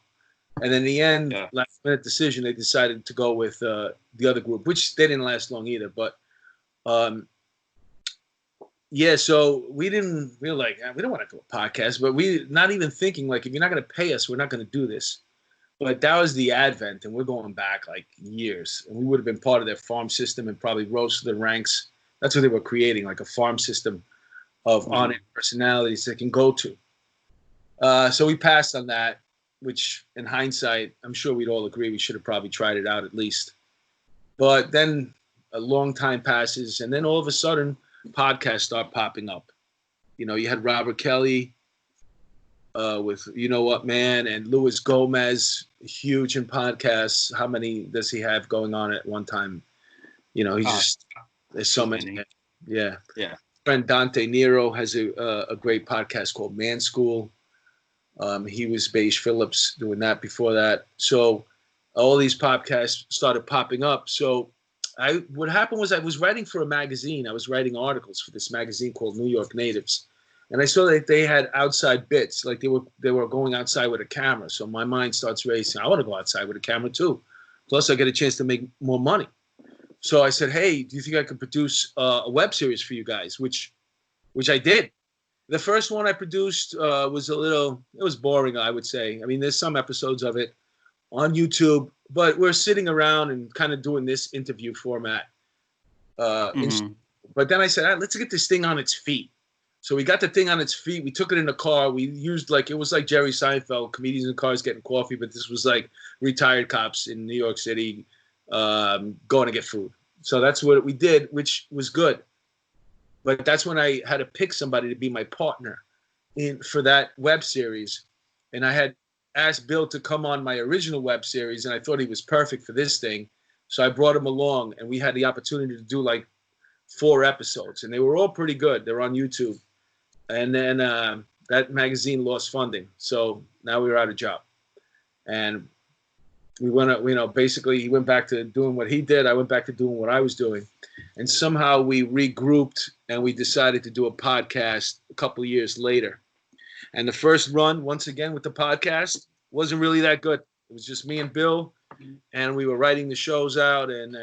And in the end, last minute decision, they decided to go with the other group, which they didn't last long either. But so we were like, we don't want to do a podcast, but we not even thinking like, if you're not going to pay us, we're not going to do this. But that was the advent, and we're going back like years, and we would have been part of their farm system and probably rose to the ranks. That's what they were creating, like a farm system of on-air personalities they can go to. So we passed on that, which in hindsight, I'm sure we'd all agree we should have probably tried it out at least. But then a long time passes, and then all of a sudden, podcasts start popping up. You know, you had Robert Kelly with You Know What Man, and Luis Gomez, huge in podcasts. How many does he have going on at one time? You know, there's so many. Yeah. Friend Dante Nero has a great podcast called Man School. He was Beige Phillips doing that before that. So all these podcasts started popping up. So what happened was I was writing for a magazine. I was writing articles for this magazine called New York Natives. And I saw that they had outside bits, like they were going outside with a camera. So my mind starts racing. I want to go outside with a camera too. Plus I get a chance to make more money. So I said, hey, do you think I could produce a web series for you guys? Which I did. The first one I produced was it was boring, I would say. I mean, there's some episodes of it on YouTube, but we're sitting around and kind of doing this interview format. But then I said, let's get this thing on its feet. So we got the thing on its feet. We took it in the car. We used it was like Jerry Seinfeld, comedians in cars getting coffee, but this was like retired cops in New York City going to get food. So that's what we did, which was good. But that's when I had to pick somebody to be my partner for that web series. And I had asked Bill to come on my original web series, and I thought he was perfect for this thing. So I brought him along, and we had the opportunity to do like 4 episodes, and they were all pretty good. They're on YouTube. And then that magazine lost funding. So now we were out of job. And we went, basically he went back to doing what he did. I went back to doing what I was doing. And somehow we regrouped and we decided to do a podcast a couple of years later. And the first run, once again, with the podcast wasn't really that good. It was just me and Bill, and we were writing the shows out. And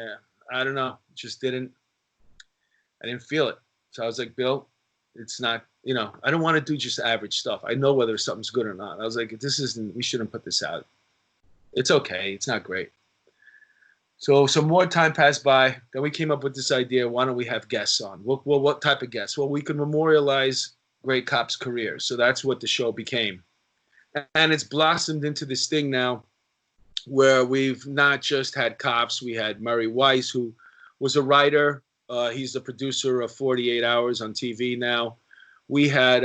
I don't know, I didn't feel it. So I was like, Bill, it's not, I don't want to do just average stuff. I know whether something's good or not. I was like, we shouldn't put this out. It's okay. It's not great. So some more time passed by. Then we came up with this idea. Why don't we have guests on? Well, what type of guests? Well, we could memorialize great cops' careers. So that's what the show became. And it's blossomed into this thing now where we've not just had cops. We had Murray Weiss, who was a writer. He's the producer of 48 Hours on TV now. We had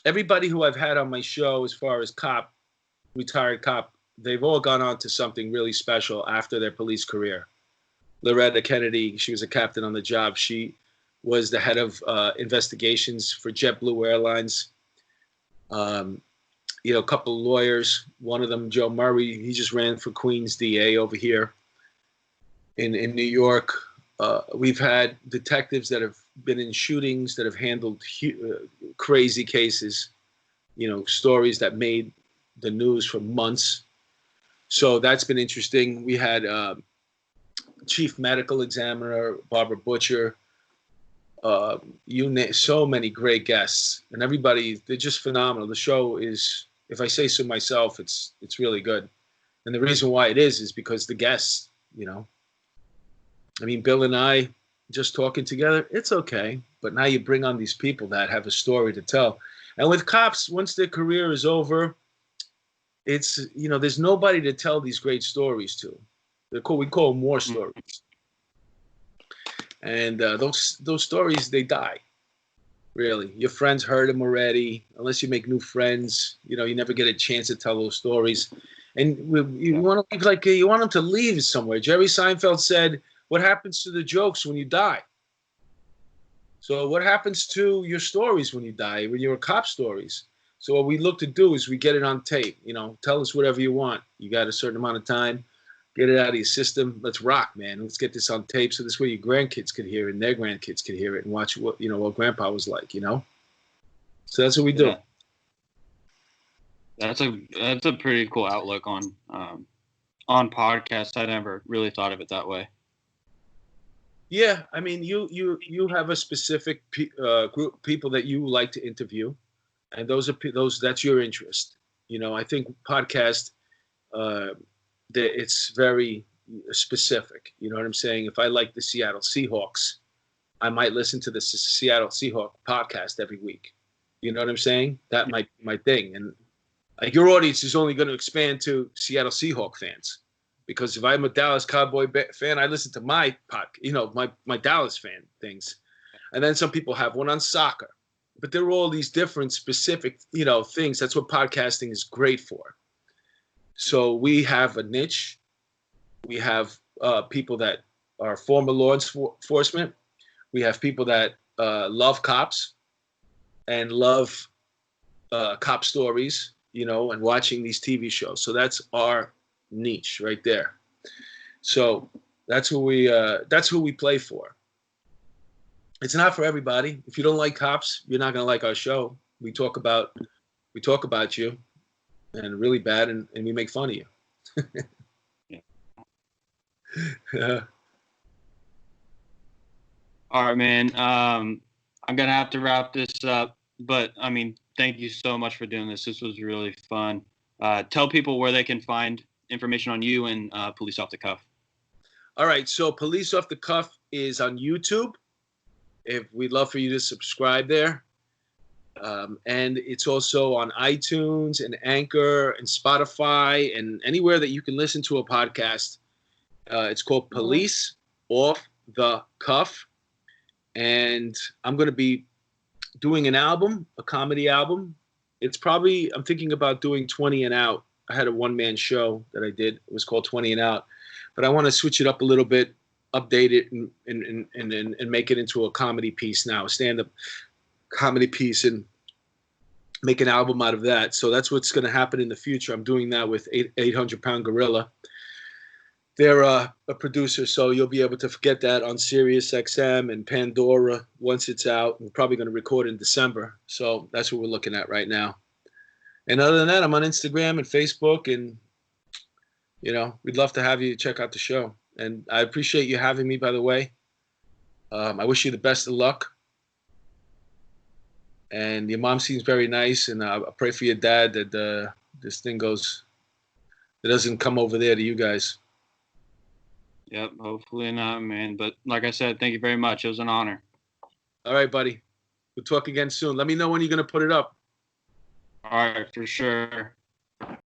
everybody who I've had on my show as far as retired cop, they've all gone on to something really special after their police career. Loretta Kennedy, she was a captain on the job. She was the head of investigations for JetBlue Airlines. A couple of lawyers. One of them, Joe Murray, he just ran for Queens DA over here in New York. We've had detectives that have been in shootings, that have handled crazy cases, stories that made the news for months. So that's been interesting. We had chief medical examiner, Barbara Butcher, so many great guests, and everybody, they're just phenomenal. The show is, if I say so myself, it's really good. And the reason why it is because the guests, I mean, Bill and I just talking together, it's okay. But now you bring on these people that have a story to tell. And with cops, once their career is over, it's, there's nobody to tell these great stories to. We call them war stories. And those stories, they die. Really. Your friends heard them already. Unless you make new friends, you know, you never get a chance to tell those stories. And you want to leave, you want them to leave somewhere. Jerry Seinfeld said, "What happens to the jokes when you die?" So what happens to your stories when you die, when your cop stories? So what we look to do is we get it on tape. You know, tell us whatever you want. You got a certain amount of time. Get it out of your system. Let's rock, man. Let's get this on tape so this way your grandkids could hear it and their grandkids could hear it and watch what grandpa was like, you know? So that's what we do. Yeah. That's a pretty cool outlook on podcasts. I never really thought of it that way. Yeah, I mean, you have a specific group of people that you like to interview, and that's your interest. You know, I think podcast it's very specific. You know what I'm saying? If I like the Seattle Seahawks, I might listen to the Seattle Seahawks podcast every week. You know what I'm saying? That might be my thing. And like your audience is only going to expand to Seattle Seahawks fans. Because if I'm a Dallas Cowboy fan, I listen to my my Dallas fan things. And then some people have one on soccer. But there are all these different specific, things. That's what podcasting is great for. So we have a niche. We have people that are former law enforcement. We have people that love cops and love cop stories, and watching these TV shows. So that's our niche right there. So that's who we play for. It's not for everybody. If you don't like cops, you're not going to like our show. We talk about you and really bad, and we make fun of you. Yeah. All right, man. I'm going to have to wrap this up, but I mean, thank you so much for doing this. This was really fun. Tell people where they can find information on you and Police Off the Cuff. All right. So Police Off the Cuff is on YouTube. We'd love for you to subscribe there. And it's also on iTunes and Anchor and Spotify and anywhere that you can listen to a podcast. It's called Police Off the Cuff. And I'm going to be doing an album, a comedy album. I'm thinking about doing 20 and Out. I had a one-man show that I did. It was called 20 and Out. But I want to switch it up a little bit, update it, and make it into a comedy piece now, a stand-up comedy piece, and make an album out of that. So that's what's going to happen in the future. I'm doing that with 800-Pound Gorilla. They're a producer, so you'll be able to get that on Sirius XM and Pandora once it's out. We're probably going to record in December. So that's what we're looking at right now. And other than that, I'm on Instagram and Facebook, and, we'd love to have you check out the show. And I appreciate you having me, by the way. I wish you the best of luck. And your mom seems very nice, and I pray for your dad that this thing it doesn't come over there to you guys. Yep, hopefully not, man. But like I said, thank you very much. It was an honor. All right, buddy. We'll talk again soon. Let me know when you're going to put it up. All right, for sure.